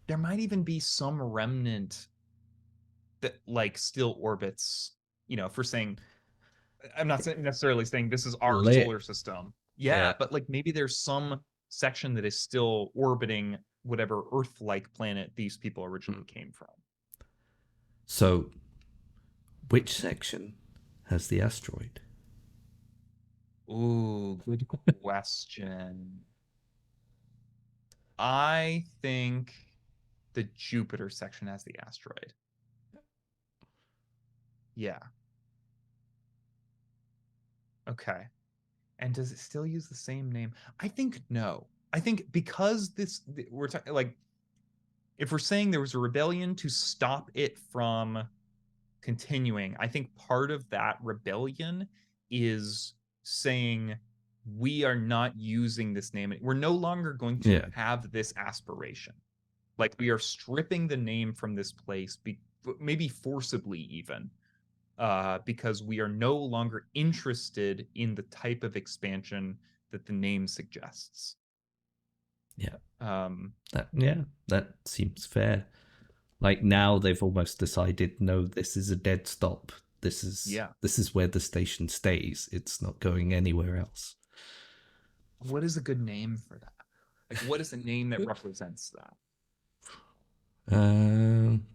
There might even be some remnant that like still orbits, if we're saying, I'm not necessarily saying this is our lit. solar system. Yeah, Yeah. but like maybe there's some section that is still orbiting whatever Earth-like planet these people originally came from. So which section has the asteroid? Ooh, good question. I think the Jupiter section has the asteroid. Yeah. Okay. And does it still use the same name? I think no. I think because we're talking like if we're saying there was a rebellion to stop it from continuing, I think part of that rebellion is saying we are not using this name. We're no longer going to Yeah. have this aspiration. Like we are stripping the name from this place, maybe forcibly even, because we are no longer interested in the type of expansion that the name suggests. Yeah. Um, That seems fair. Like now they've almost decided, no, this is a dead stop. yeah. This is where the station stays. It's not going anywhere else. What is a good name for that? Like, what is a name that represents that? Um,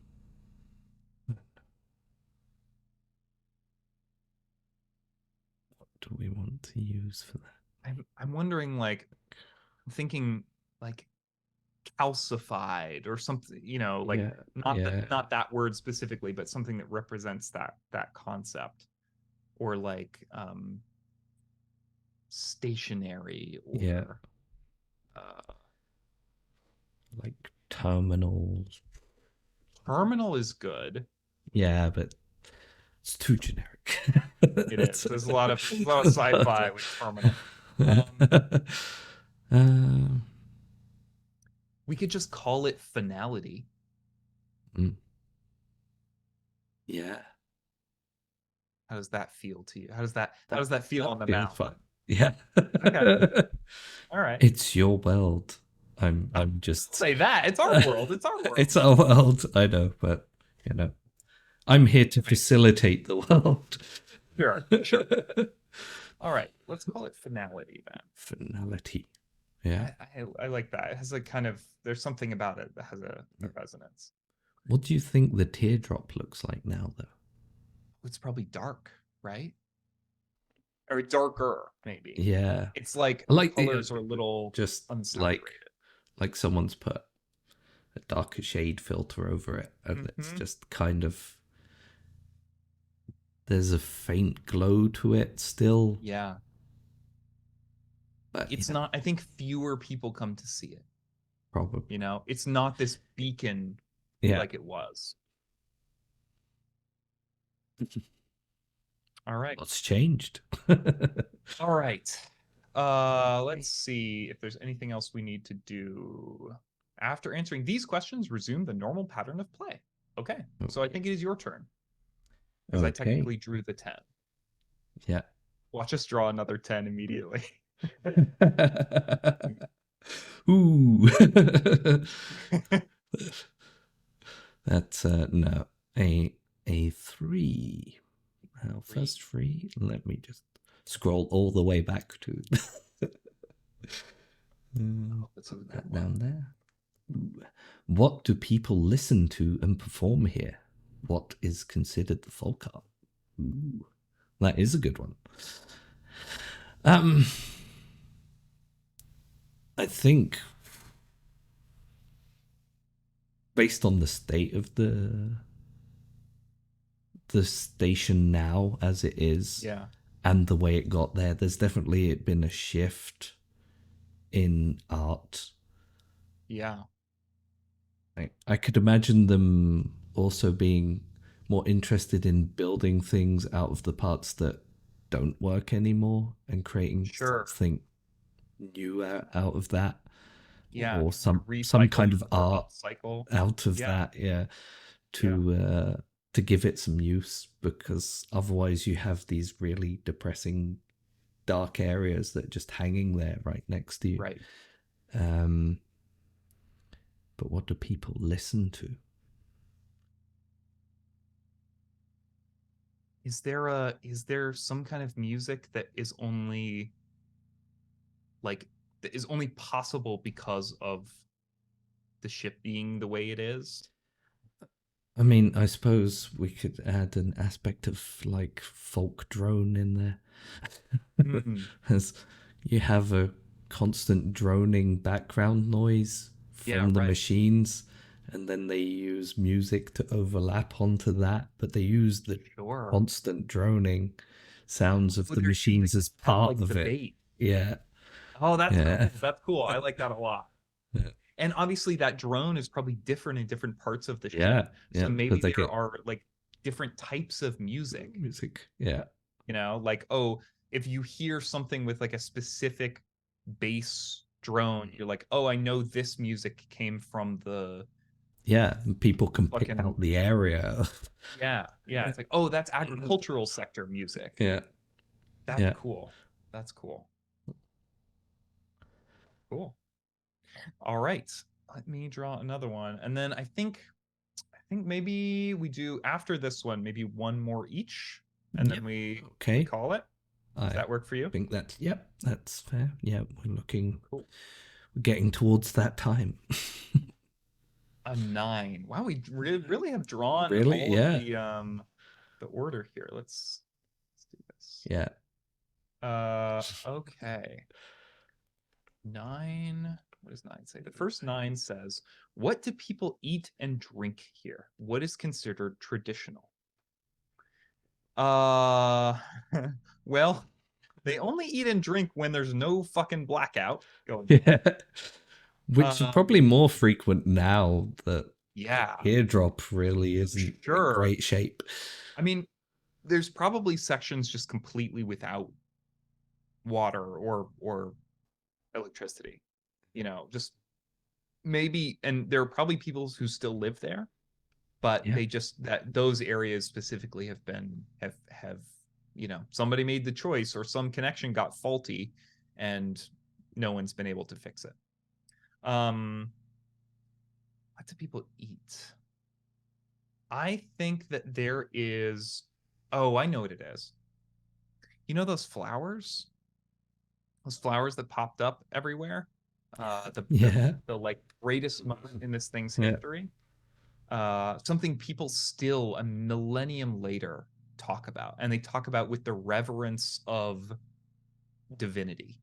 what do we want to use for that? I'm wondering, like, thinking like calcified or something, like Yeah, not that yeah, not that word specifically, but something that represents that concept, or like stationary, yeah. or uh, Like terminals. terminal is good. Yeah, but it's too generic. It is. It's- There's a lot of sci-fi with terminal. Um, um, we could just call it finality. mm, yeah, How does that feel to you? How does that that feel that on the feels mouth? fun. Yeah. Okay. All right. It's your world. I'm just Say that. It's our world. It's our world. it's our world. I know, but you know, I'm here to That makes facilitate the world. sure. Sure. All right. Let's call it finality then. Finality. Yeah. I like that. It has a kind of there's something about it that has a resonance. What do you think the teardrop looks like now, though? It's probably dark, right? Or darker, maybe. Yeah, It's like I the like colors are a little just unsaturated. like someone's put a darker shade filter over it, and it's Mm-hmm. just kind of there's a faint glow to it still, Yeah. but It's yeah, not, I think fewer people come to see it. probably It's not this beacon yeah. like it was. All right. What's changed? All right. Let's see if there's anything else we need to do. After answering these questions, resume the normal pattern of play. Okay. So I think it is your turn, because I Okay. technically drew the 10. Yeah. Watch us draw another 10 immediately. Ooh. That's no. A three. Now, Three. first three. Let me just scroll all the way back to Oh, this is put a good that one. down there. Ooh. What do people listen to and perform here? What is considered the folk art? Ooh, that is a good one. Um, I think based on the state of the station now as it is Yeah. and the way it got there, there's definitely been a shift in art. Yeah. I could imagine them also being more interested in building things out of the parts that don't work anymore and creating Sure. something new out of that, Yeah. or Trying to some recycle kind of or art upcycle. out of Yeah. that, yeah, Yeah. to give it some use, because otherwise you have these really depressing dark areas that are just hanging there right next to you. Right. um but what do people listen to? Is there some kind of music that is only like that is only possible because of the ship being the way it is? I mean, I suppose we could add an aspect of like folk drone in there. Mm, As you have a constant droning background noise yeah, from the right. machines, and then they use music to overlap onto that, but they use the Sure. constant droning sounds of Oh, the they're using machines as that as part like of the it. bait. Yeah, Oh, that's yeah, cool. That's cool. I like that a lot. And obviously that drone is probably different in different parts of the ship. yeah, So yeah. Because maybe they there get are like different types of music, music. Yeah, like, oh, if you hear something with like a specific bass drone, you're like, oh, I know this music came from the yeah. And people can pick fucking, out the area. yeah, yeah. It's like, oh, that's agricultural sector music. Yeah, That's yeah, cool. That's cool. Cool. All right. Let me draw another one. And then I think maybe we do after this one, maybe one more each, and yep. then we Okay, call it. Does I that work for you? think that's yep. That's fair. Yeah, Cool. we're getting towards that time. A 9. Wow, we really have drawn Really? all of Yeah, the order here. Let's do this. yeah, Okay. 9. What does 9 say? The first 9 says, "What do people eat and drink here? What is considered traditional?" Uh, well, they only eat and drink when there's no fucking blackout going on. yeah. Which is probably Um, more frequent now that yeah, teardrop really isn't in sure. great shape. I mean, there's probably sections just completely without water or electricity. Just maybe, and there are probably people who still live there, but Yeah, they just that those areas specifically have somebody made the choice or some connection got faulty and no one's been able to fix it. What do people eat? I think that there is, oh, I know what it is. You know those flowers? Those flowers that popped up everywhere? yeah, The like greatest moment in this thing's yeah, history. Something people still a millennium later talk about, and they talk about with the reverence of divinity.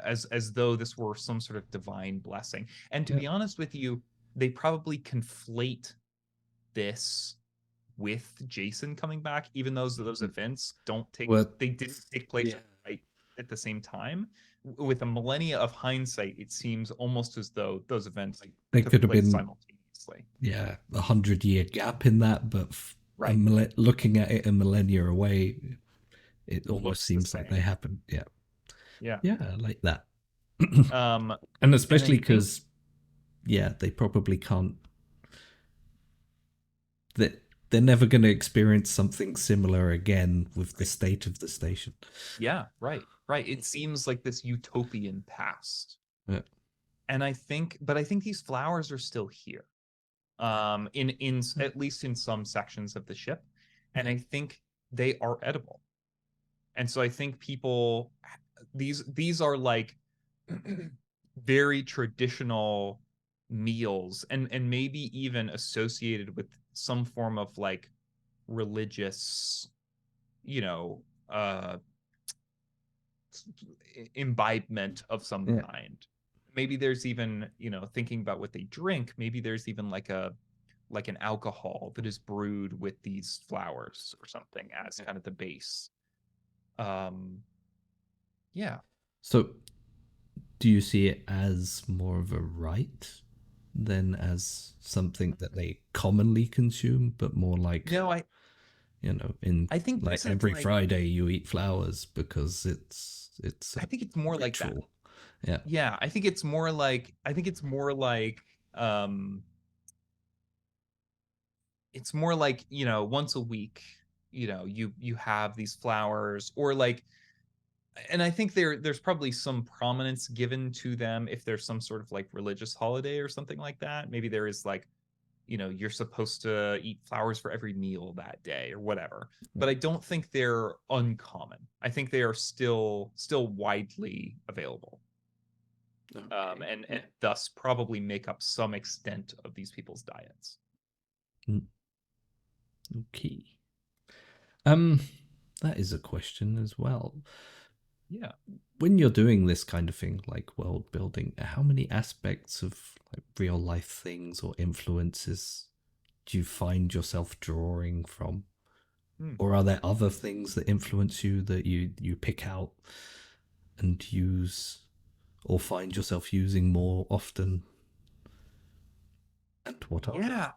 As though this were some sort of divine blessing. And to yeah. be honest with you, they probably conflate this with Jason coming back, even though those events don't take Well, they didn't take place yeah. right at the same time. With a millennia of hindsight, it seems almost as though those events like There took could have place been, simultaneously. yeah, 100-year gap in that, but Right. looking at it a millennia away, it almost Looks the seems like they same. happened. Yeah, Yeah. yeah, I like that. Um, And and I especially think, because, yeah, they probably can't. That they're never going to experience something similar again with the right. state of the station. Yeah, right. Right. It seems like this utopian past. Yeah, But I think these flowers are still here. In at least in some sections of the ship. And yeah, I think they are edible. And so I think people these are like very traditional meals and maybe even associated with some form of like religious, you know, uh imbibement of some yeah. kind. Maybe there's even, thinking about what they drink, maybe there's even like an alcohol that is brewed with these flowers or something as kind of the base. Um, yeah. So, do you see it as more of a rite than as something that they commonly consume, but more like, No, I in I think like this is every like Friday you eat flowers because it's I a think it's more like that. ritual. Yeah, Yeah, I think it's more like um it's more like, once a week, you have these flowers or like, and I think there's probably some prominence given to them if there's some sort of like religious holiday or something like that. Maybe there is like, you're supposed to eat flowers for every meal that day or whatever. But I don't think they're uncommon. I think they are still widely available. okay, And yeah. thus probably make up some extent of these people's diets. Mm, okay. Um, that is a question as well. Yeah. When you're doing this kind of thing, like world building, how many aspects of like real life things or influences do you find yourself drawing from? Hmm. Or are there other things that influence you that you pick out and use or find yourself using more often? And what are Yeah,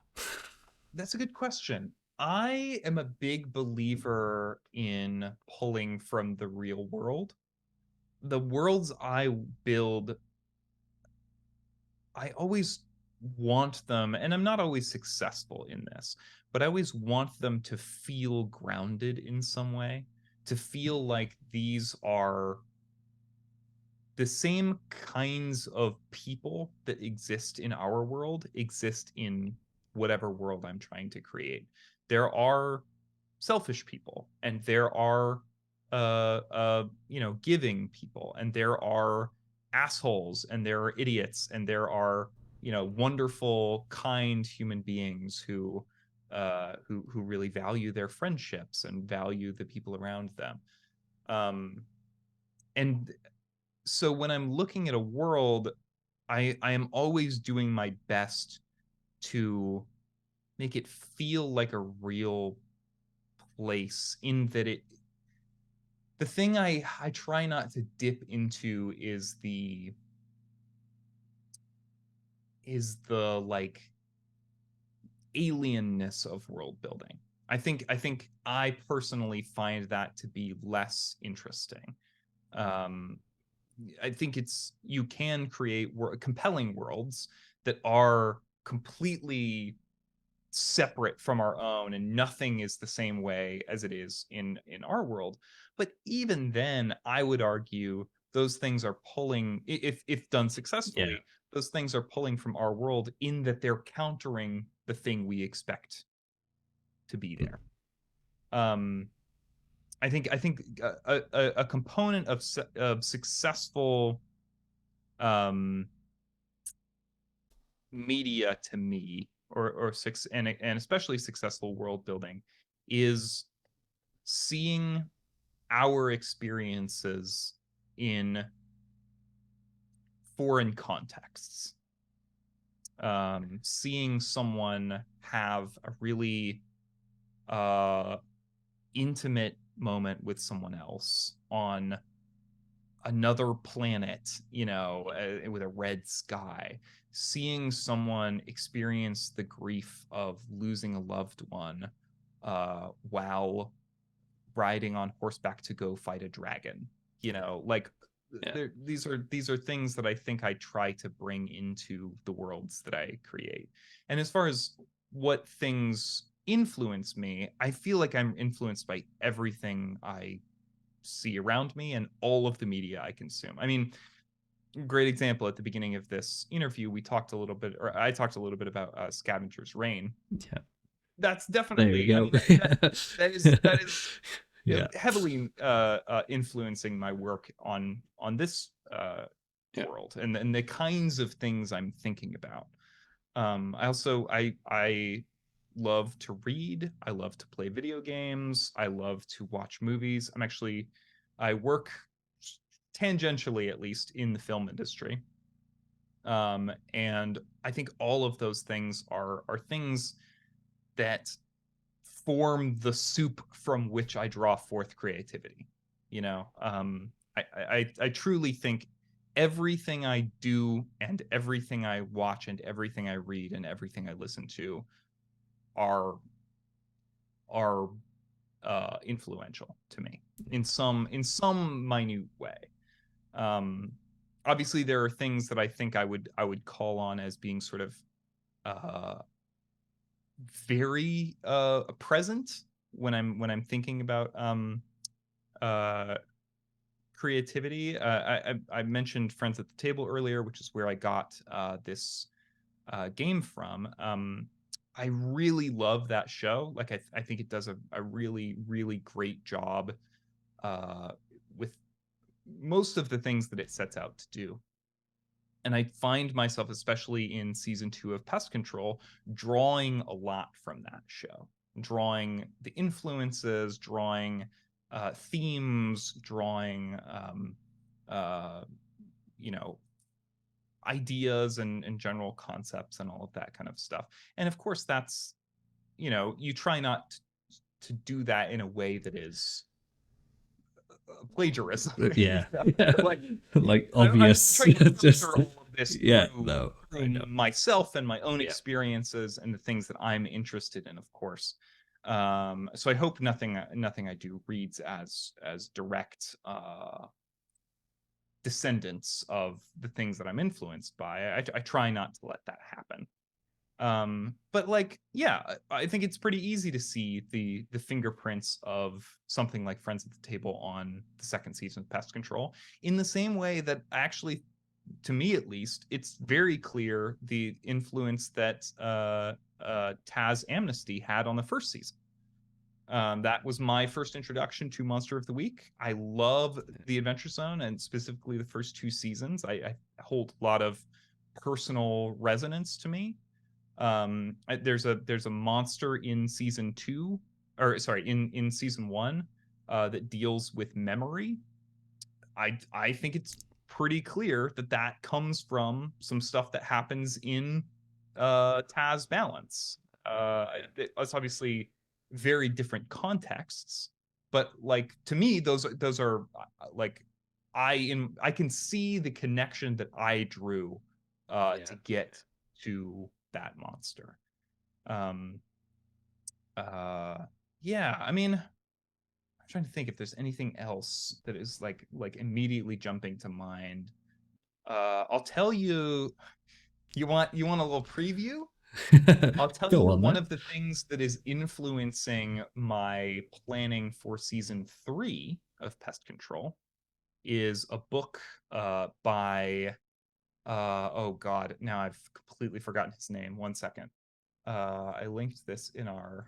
that's a good question. I am a big believer in pulling from the real world. The worlds I build, I always want them, and I'm not always successful in this, but I always want them to feel grounded in some way, to feel like these are the same kinds of people that exist in our world exist in whatever world I'm trying to create. There are selfish people, and there are giving people, and there are assholes, and there are idiots, and there are wonderful, kind human beings who really value their friendships and value the people around them. And so when I'm looking at a world, I am always doing my best to make it feel like a real place, in that the thing I try not to dip into is the like alienness of world building. I think I personally find that to be less interesting. Um, I think it's you can create compelling worlds that are completely separate from our own, and nothing is the same way as it is in our world. But even then, I would argue those things are pulling, if done yeah. successfully, those things are pulling from our world, in that they're countering the thing we expect to be there. um I think a component of successful um media to me, or six and especially successful world building, is seeing our experiences in foreign contexts. Seeing someone have a really uh, intimate moment with someone else on another planet, with a red sky, seeing someone experience the grief of losing a loved one while riding on horseback to go fight a dragon. Like Yeah. these are things that I think I try to bring into the worlds that I create. And as far as what things influence me, I feel like I'm influenced by everything I see around me and all of the media I consume. I mean, great example, at the beginning of this interview, we talked a little bit, or I talked a little bit about Scavenger's Reign. Yeah. That's There we definitely, I go. mean, that is Yeah. heavily influencing my work on this Yeah. world, and the kinds of things I'm thinking about. I love to read. I love to play video games. I love to watch movies. I work tangentially, at least, in the film industry. And I think all of those things are things that form the soup from which I draw forth creativity. I truly think everything I do, and everything I watch, and everything I read, and everything I listen to are influential to me in some minute way. Um, Obviously, there are things that I think I would call on as being sort of uh, very present when I'm thinking about uh, creativity. I mentioned Friends at the Table earlier, which is where I got this game from. I really love that show. Like, I think it does a really, really great job uh, with most of the things that it sets out to do. And I find myself, especially in season 2 of Pest Control, drawing a lot from that show, drawing the influences, drawing themes, drawing uh, you know, ideas and general concepts and all of that kind of stuff. And of course, that's, you try not to do that in a way that is plagiarism. Yeah. Like, Like I'm obvious. trying to Just filter all of this yeah, through, no, I know. myself and my own Yeah. experiences and the things that I'm interested in, of course. So I hope nothing I do reads as direct descendants of the things that I'm influenced by. I try not to let that happen. But like, yeah, I think it's pretty easy to see the fingerprints of something like Friends at the Table on the second season of Pest Control, in the same way that actually, to me at least, it's very clear the influence that Taz Amnesty had on the first season. That was my first introduction to Monster of the Week. I love the Adventure Zone, and specifically the first 2 seasons. I hold a lot of personal resonance to me. There's a monster in season 2, or sorry, in season 1, that deals with memory. I think it's pretty clear that that comes from some stuff that happens in Taz Balance. It's obviously very different contexts, but like, to me, those are like, I can see the connection that I drew to get to that monster. Um, yeah, I mean, I'm trying to think if there's anything else that is like immediately jumping to mind. I'll tell you. You want a little preview? I'll tell Go you on one then. of the things that is influencing my planning for season 3 of Pest Control is a book by oh god, now I've completely forgotten his name. One second. I linked this in our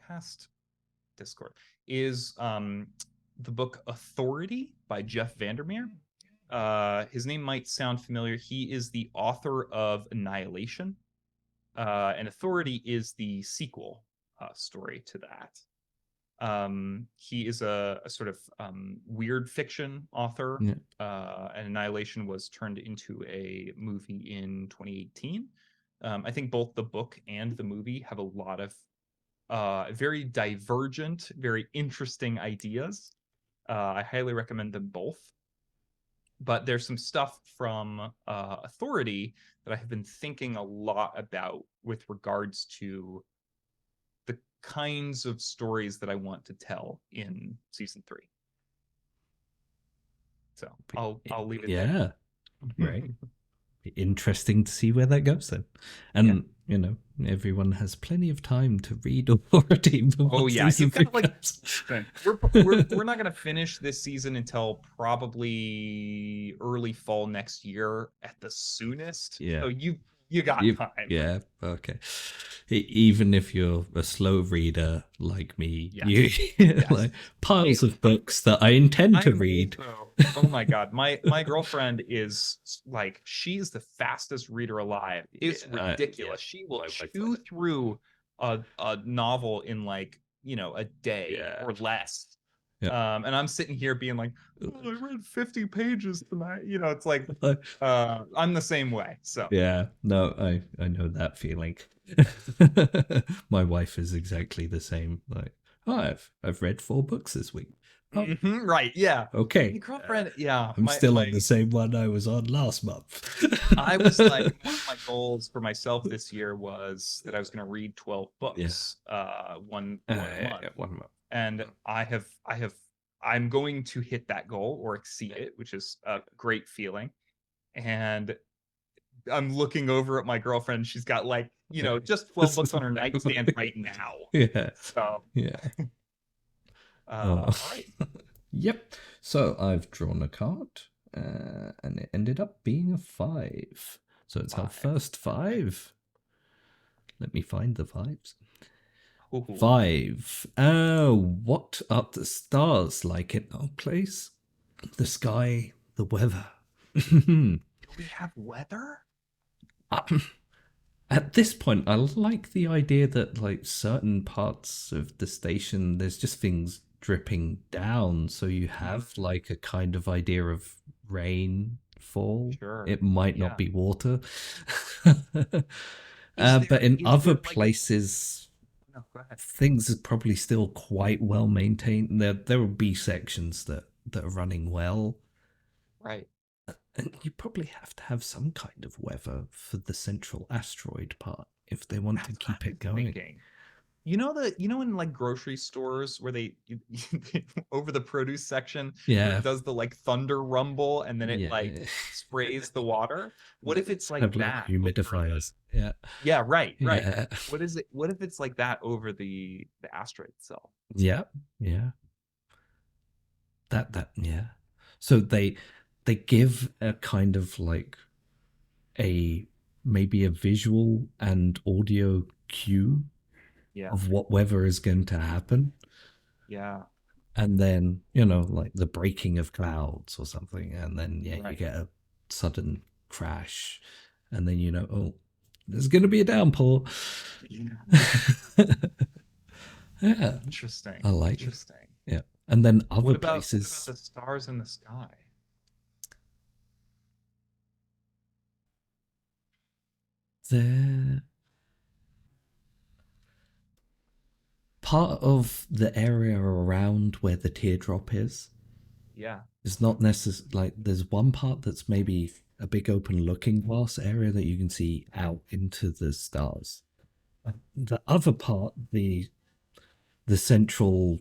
cast Discord. Is the book Authority by Jeff Vandermeer. His name might sound familiar. He is the author of Annihilation, and Authority is the sequel story to that. He is a sort of weird fiction author, Yeah. and Annihilation was turned into a movie in 2018. I think both the book and the movie have a lot of very divergent, very interesting ideas. I highly recommend them both. But there's some stuff from Authority that I have been thinking a lot about with regards to the kinds of stories that I want to tell in season 3. So I'll leave it there. Yeah. Right. Interesting to see where that goes then. Yeah. And everyone has plenty of time to read already before Oh yeah, season you've 3 got like, comes. listen, we're not gonna finish this season until probably early fall next year at the soonest. Yeah. So you got time. Yeah, okay. Even if you're a slow reader like me, Yes. you Yes. like piles of books that I intend to I'm read. also, oh my god, my girlfriend is like, she's the fastest reader alive. It's ridiculous. She will chew through a novel in like, a day or less. Yeah. And I'm sitting here being like, oh, I read 50 pages tonight. It's like, I'm the same way. So Yeah, no, I know that feeling. My wife is exactly the same. Like, oh, I've read 4 books this week. Oh, right, yeah. okay. My girlfriend, yeah. I'm still on the same one I was on last month. I was like, one of my goals for myself this year was that I was going to read 12 books, one month. 1 month. And I'm going to hit that goal or exceed it, which is a great feeling. And I'm looking over at my girlfriend. She's got like, just 12 books on her nightstand right now. Yeah. So yeah. all right. Yep. So I've drawn a card, and it ended up being a 5. So it's our first 5. Let me find the 5s. Ooh. 5. What are the stars like in our place? The sky, the weather. Do we have weather? Um, at this point, I like the idea that like certain parts of the station, there's just things dripping down, so you have Mhm. like a kind of idea of rainfall. Sure. It might not Yeah. be water. Is But there in is other there like places, no, go ahead. things are probably still quite well maintained. There will be sections that are running well, Right. and you probably have to have some kind of weather for the central asteroid part if they want to That's what keep I it was going. thinking. In like grocery stores where over the produce section where Yeah, it does the like thunder rumble and then it yeah. like sprays the water? What if it's Have like little that over the humidifiers. Yeah, Yeah, right, right. yeah, What is it? What if it's like that over the asteroid itself? yeah, yeah. Yeah. So they give a kind of like a maybe a visual and audio cue Yeah, of what weather is going to happen, yeah, and then like the breaking of clouds or something, and then yeah, you right. get a sudden crash, and then oh, there's going to be a downpour. Yeah. Yeah, I Interesting. like it. Interesting. Yeah, and then other What about places the stars in the sky? there. Part of the area around where the teardrop Yeah. is not necessarily like there's one part that's maybe a big open looking glass area that you can see out into the stars. The other part, the central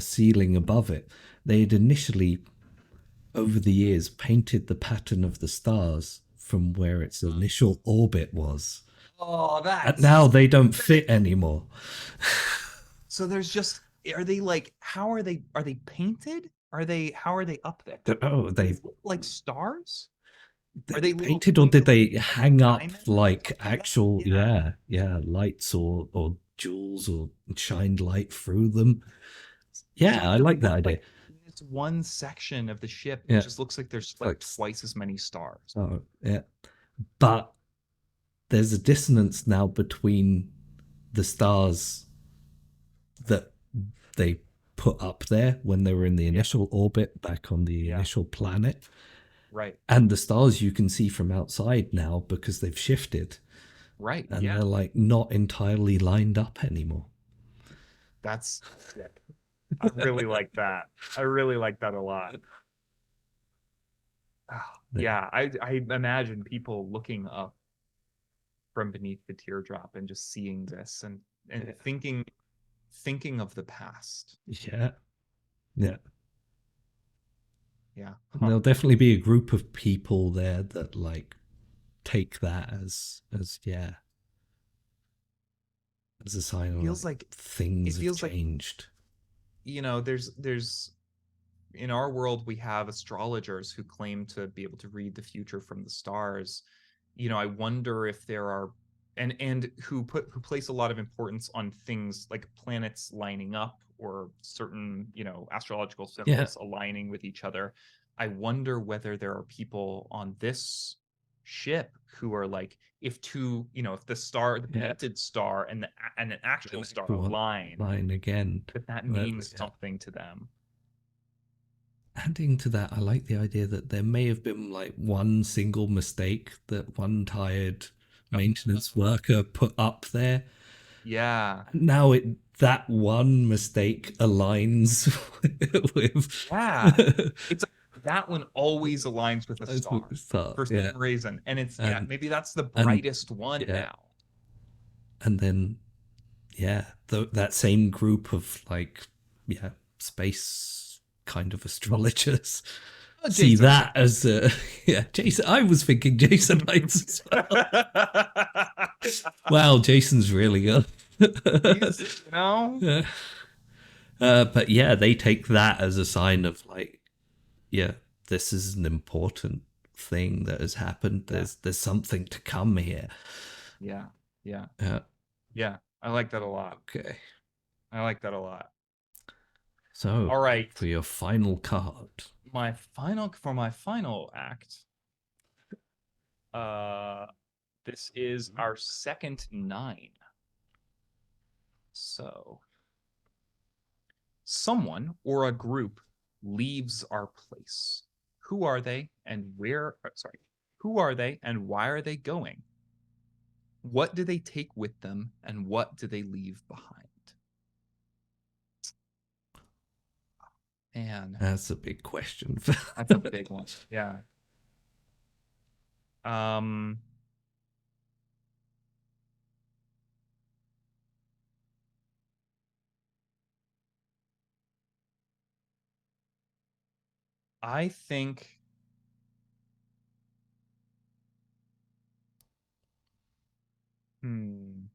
ceiling above it, they had initially over the years painted the pattern of the stars from where its initial orbit was, Oh, and now they don't that is fit anymore. so there's just are they like are they painted? Are they how are they up there? Oh, Do they they look like stars? Are they they little painted, or did twinkly they like hang up diamonds? like Yeah, actual, yeah. yeah, lights or jewels or shined light through them? So Yeah, it I just like that looks idea. like in this one section of the ship, it Yeah, just looks like there's it's like like twice as many stars. oh yeah, but there's a dissonance now between the stars that they put up there when they were in the Yeah, initial orbit back on the yeah, initial planet, right, and the stars you can see from outside now because they've shifted, right. and they're Yeah, like not entirely lined up anymore. that's sick. I really like that. I really like that a lot. Oh, yeah, I imagine people looking up from beneath the teardrop and just seeing this and Yeah, thinking of the past. yeah, yeah. Yeah, And huh. there'll definitely be a group of people there that like take that as yeah, as a sign It of feels like like it things have feels like changed. there's in our world we have astrologers who claim to be able to read the future from the stars. I wonder if there are and who place a lot of importance on things like planets lining up or certain astrological Yeah, symbols aligning with each other. I wonder whether there are people on this ship who are like if the yeah. painted star and an actual And star one align, line again. that Well, means yeah. something to them. Adding to that, I like the idea that there may have been like one single mistake that one tired maintenance worker put up there. Yeah. Now that one mistake aligns Yeah. with It's that one always aligns with a that's what star we thought. for Yeah, some reason. And it's and maybe that's the and brightest one yeah, now. and then yeah, that same group of like yeah space kind of astrologers Oh, see Jason. that as yeah, Jason. I was thinking Jason Lights as well. Wow, Jason's really good. He's, Yeah. But yeah, they take that as a sign of like, yeah, this is an important thing that has happened. yeah, There's something to come here. yeah, yeah, Yeah. yeah. I like that a lot. Okay. I like that a lot. So All right. for your final card. My final act. Uh, this is our second 9. So, someone or a group leaves our place. Who are they and where? Sorry, who are they and why are they going? What do they take with them and what do they leave behind? Man, That's a big question. that's a big one. Yeah. Um, I think hmm,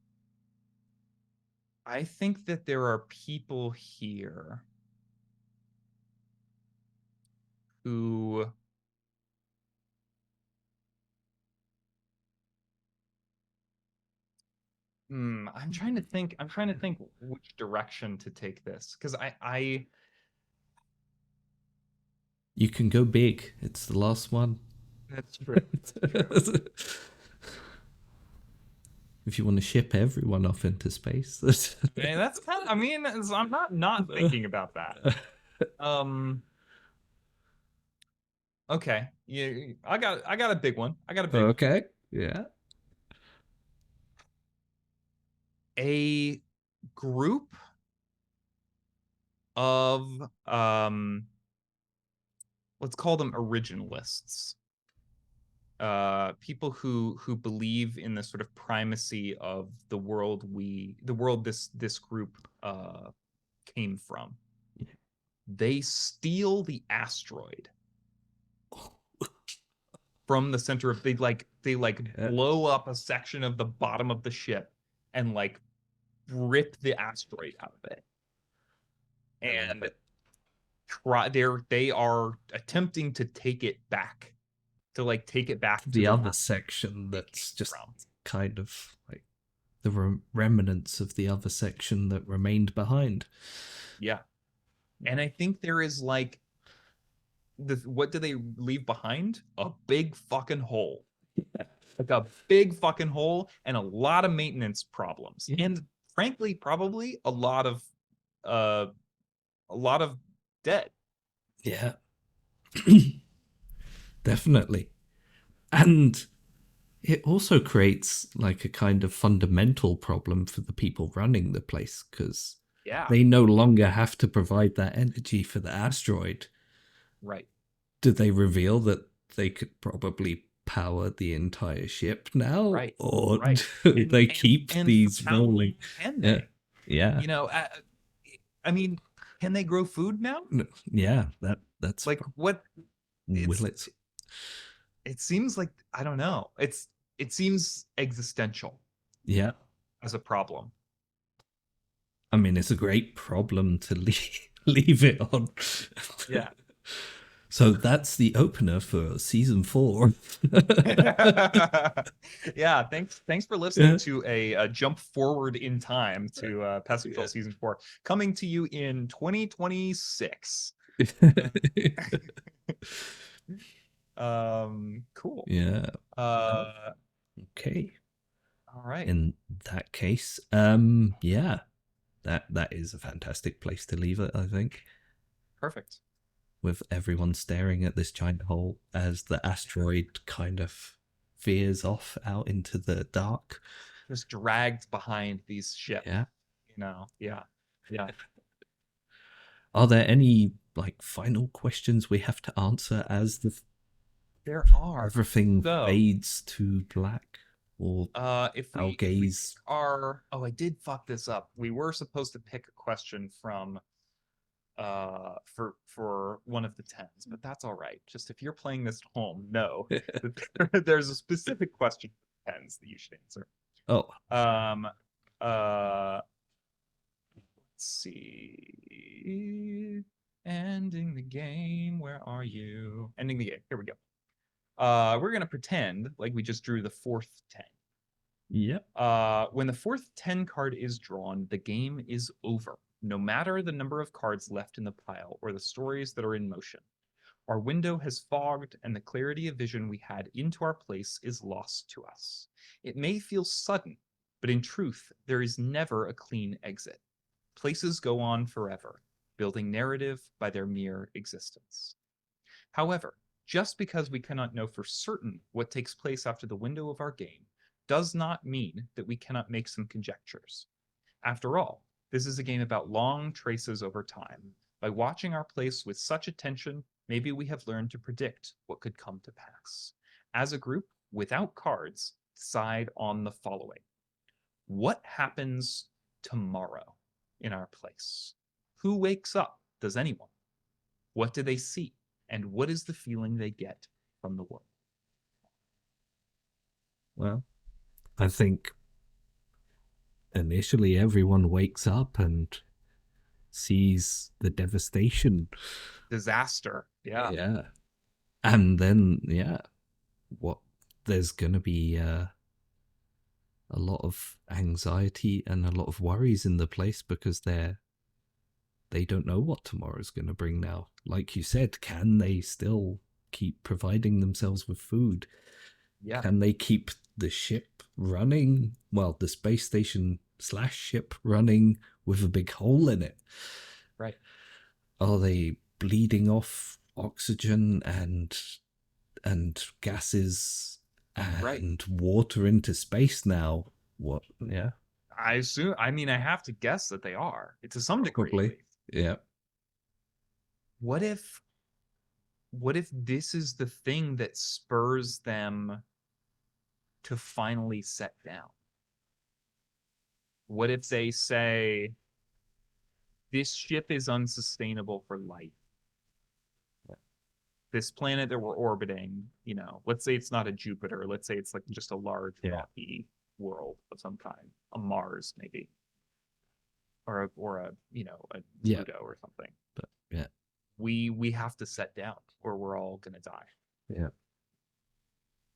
I think that there are people here who I'm trying to think which direction to take this because I You can go big. It's the last one. that's true. That's true. If you want to ship everyone off into space. That's kind of, I'm not thinking about that. Um, okay. Yeah, I got a big one. I got a big one. Okay. Yeah. A group of let's call them originalists. People who believe in the sort of primacy of the world this group came from. They steal the asteroid from the center of they Yeah. blow up a section of the bottom of the ship and like rip the asteroid out of it. I love And it. they are attempting to take it back take it back to The the other world section it came that's just from. kind of like the remnants of the other section that remained behind. Yeah. And I think there is like what do they leave behind? A big fucking hole. Like a big fucking hole and a lot of maintenance problems. Yeah. And frankly, probably uh a lot of debt. Yeah. Definitely. And it also creates like a kind of fundamental problem for the people running the place because Yeah, they no longer have to provide that energy for the asteroid. right. Did they reveal that they could probably power the entire ship now, Right. or Right. do And they keep for these how long rolling? can Yeah, they? yeah, You know, I mean, can they grow food now? yeah. That's Like what will it's it? it seems like I don't know. It seems existential Yeah, as a problem. I mean it's a great problem to leave it on. Yeah. So that's the opener for season 4. Yeah, thanks for listening Yeah. to a jump forward in time to Pest Control season 4 coming to you in 2026. Cool. Yeah. Uh Okay. all right. In that case, yeah, that is a fantastic place to leave it, I think, Perfect. with everyone staring at this giant hole as the asteroid kind of veers off out into the dark. Just dragged behind these ship, Yeah. Yeah. Yeah. Are there any like final questions we have to answer as There are. everything So, fades to black, or our if we gaze? pick our oh, I did fuck this up. We were supposed to pick a question from for one of the tens, but that's all right. Just if you're playing this at home, know that there's a specific question for the tens that you should answer. Oh, Um let's see. Ending the game. Where are you? Ending the game. Here we go. We're gonna pretend like we just drew the fourth 10. yep. When the fourth 10 card is drawn, the game is over, no matter the number of cards left in the pile or the stories that are in motion. Our window has fogged, and the clarity of vision we had into our place is lost to us. It may feel sudden, but in truth, there is never a clean exit. Places go on forever, building narrative by their mere existence. However, just because we cannot know for certain what takes place after the window of our game does not mean that we cannot make some conjectures. After all, this is a game about long traces over time. By watching our place with such attention, maybe we have learned to predict what could come to pass. As a group, without cards, decide on the following. What happens tomorrow in our place? Who wakes up? Does anyone? What do they see? And what is the feeling they get from the world? Well, I think initially everyone wakes up and sees the devastation. Disaster. Yeah. Yeah. And then, yeah, what there's going to be a lot of anxiety and a lot of worries in the place because they don't know what tomorrow's going to bring now. Like you said, can they still keep providing themselves with food? Yeah. Can they keep the ship running? Well, the space station / ship running with a big hole in it. Right. Are they bleeding off oxygen and gases and water into space now? What? Yeah. I assume. I mean, I have to guess that they are. To some degree. Probably. Yeah. What if this is the thing that spurs them to finally set down? What if they say this ship is unsustainable for life? This planet that we're orbiting, let's say it's not a Jupiter, let's say it's like just a large rocky world of some kind, a Mars maybe, or a Pluto or something. But yeah, we have to set down or we're all gonna die. Yeah.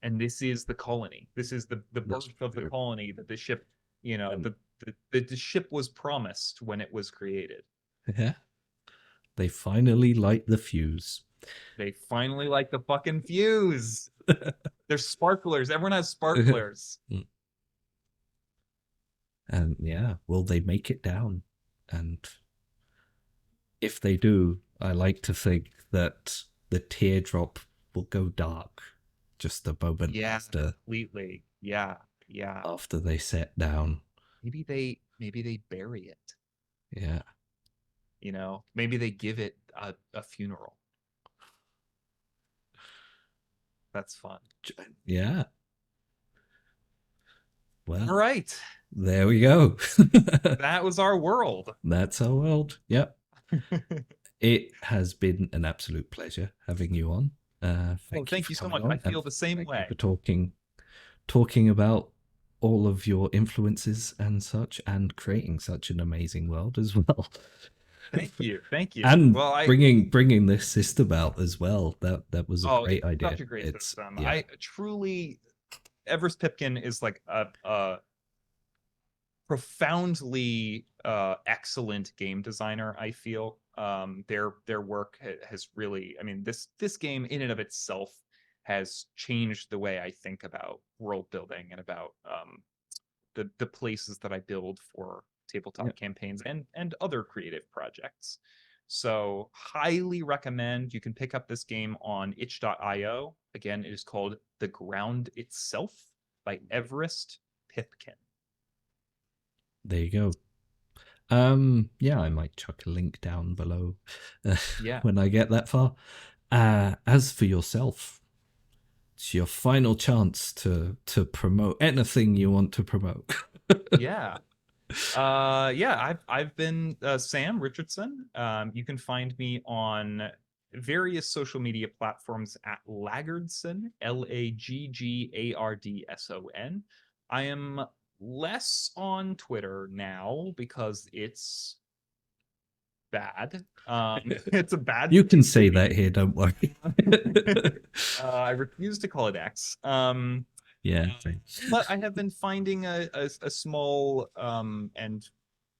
And this is the colony. This is the birth of the colony that the ship, the ship was promised when it was created. Yeah. They finally light the fuse. They finally light the fucking fuse. They're sparklers. Everyone has sparklers. And yeah, will they make it down? And if they do, I like to think that the teardrop will go dark just a moment after. Completely. Yeah. After they set down. Maybe they bury it. Yeah. Maybe they give it a funeral. That's fun. Yeah. Well, all right. There we go. That was our world. That's our world. Yep. It has been an absolute pleasure having you on. Thank you so much. I feel the same way. For talking about all of your influences and such, and creating such an amazing world as well. Thank you. And bringing this system out as well. That was a great idea. Such a great system. Yeah. I truly, Everest Pipkin is like a profoundly excellent game designer. I feel their work has really. I mean, this game in and of itself has changed the way I think about world building and about the places that I build for tabletop campaigns and other creative projects. So highly recommend. You can pick up this game on itch.io. Again, it is called The Ground Itself by Everest Pipkin. There you go. I might chuck a link down below when I get that far. As for yourself, it's your final chance to promote anything you want to promote. I've been Sam Richardson. You can find me on various social media platforms at Laggardson, Laggardson. I am less on Twitter now because it's bad. It's a bad. You can say that here, don't worry. I refuse to call it X. But I have been finding a small and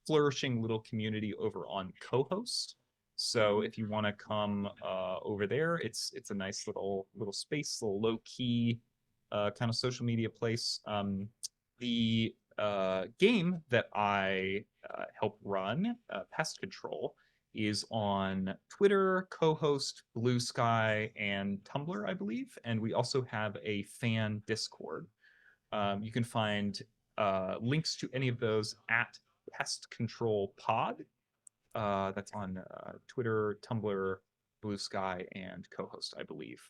flourishing little community over on Co-host. So if you want to come over there, it's a nice little space, little low key kind of social media place. The game that I help run, Pest Control, is on Twitter, co-host, Blue Sky, and Tumblr, I believe. And we also have a fan Discord. You can find links to any of those at Pest Control Pod. That's on Twitter, Tumblr, Blue Sky, and co-host, I believe.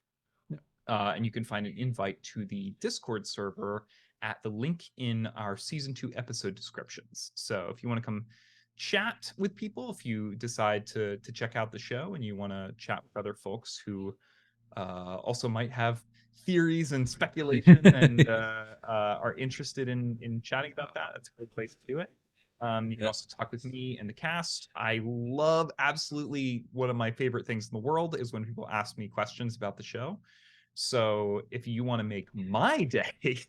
And you can find an invite to the Discord server at the link in our season 2 episode descriptions. So if you want to come chat with people, if you decide to check out the show and you want to chat with other folks who also might have theories and speculation and are interested in chatting about that, that's a great place to do it. You can also talk with me and the cast. I love, absolutely, one of my favorite things in the world is when people ask me questions about the show. So if you want to make my day,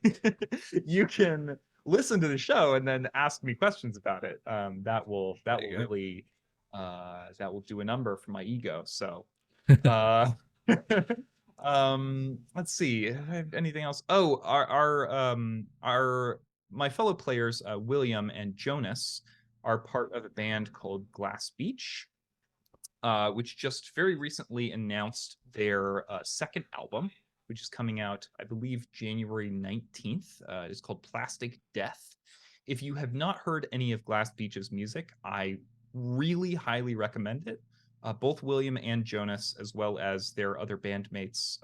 you can listen to the show and then ask me questions about it. That will really that will do a number for my ego. So let's see. If I have anything else? Oh, our my fellow players, William and Jonas, are part of a band called Glass Beach, which just very recently announced their second album, which is coming out, I believe, January 19th. It's called Plastic Death. If you have not heard any of Glass Beach's music, I really highly recommend it. Both William and Jonas, as well as their other bandmates,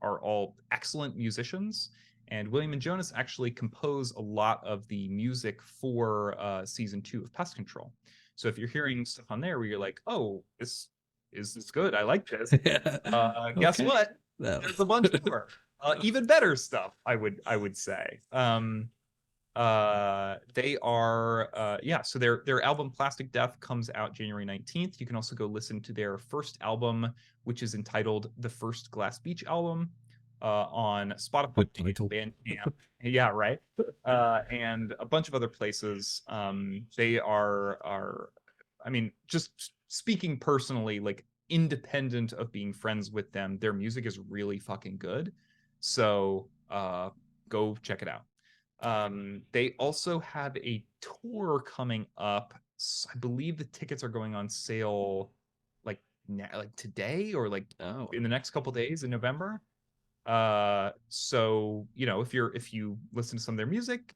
are all excellent musicians. And William and Jonas actually compose a lot of the music for season 2 of Pest Control. So if you're hearing stuff on there where you're like, oh, this is good, I like this. Guess what? There's a bunch more, even better stuff, I would say. They are so their album Plastic Death comes out January 19th. You can also go listen to their first album, which is entitled The First Glass Beach Album, on Spotify, Bandcamp. Yeah, right. And a bunch of other places. They are I mean, just speaking personally, like, independent of being friends with them, their music is really fucking good. So go check it out. They also have a tour coming up. I believe the tickets are going on sale like today, or like in the next couple days in November. So if you listen to some of their music,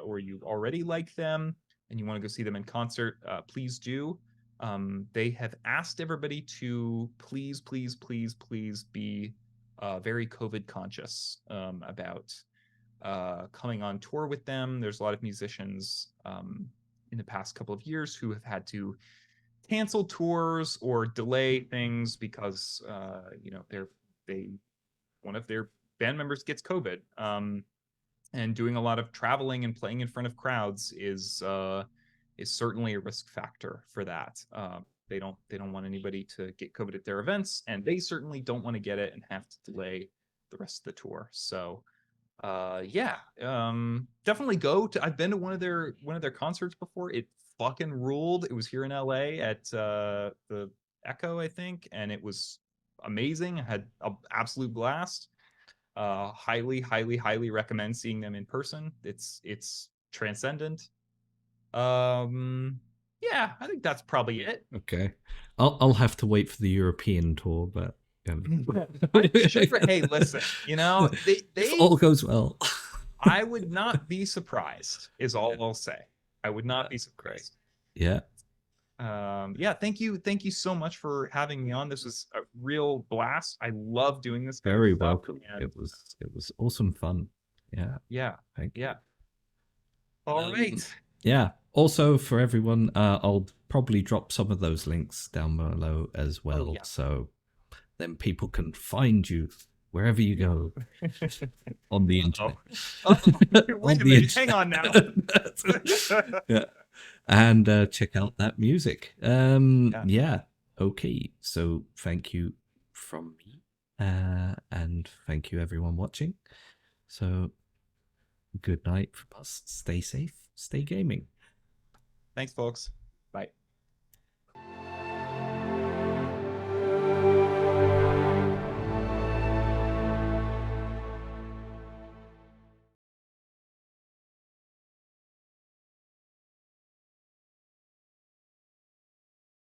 or you already like them and you want to go see them in concert, please do. They have asked everybody to please be very COVID conscious about coming on tour with them. There's a lot of musicians in the past couple of years who have had to cancel tours or delay things because one of their band members gets COVID. And doing a lot of traveling and playing in front of crowds is certainly a risk factor for that. They don't want anybody to get COVID at their events, and they certainly don't want to get it and have to delay the rest of the tour. So definitely go to. I've been to one of their concerts before. It fucking ruled. It was here in LA at the Echo, I think, and it was amazing. I had an absolute blast. Highly recommend seeing them in person. It's transcendent. Yeah, I think that's probably it. Okay, I'll have to wait for the European tour, but sure. Hey, listen, they if all goes well, I would not be surprised, is all I'll say. I would not be surprised. Yeah. Thank you so much for having me on. This was a real blast. I love doing this. Very welcome. It was awesome fun. Yeah. Thank you. All right. Yeah. Also, for everyone, I'll probably drop some of those links down below as well, so then people can find you wherever you go on the internet. Wait a minute, hang on now. Yeah. And check out that music. Okay, so thank you from me, and thank you everyone watching. So good night from us. Stay safe, stay gaming. Thanks, folks.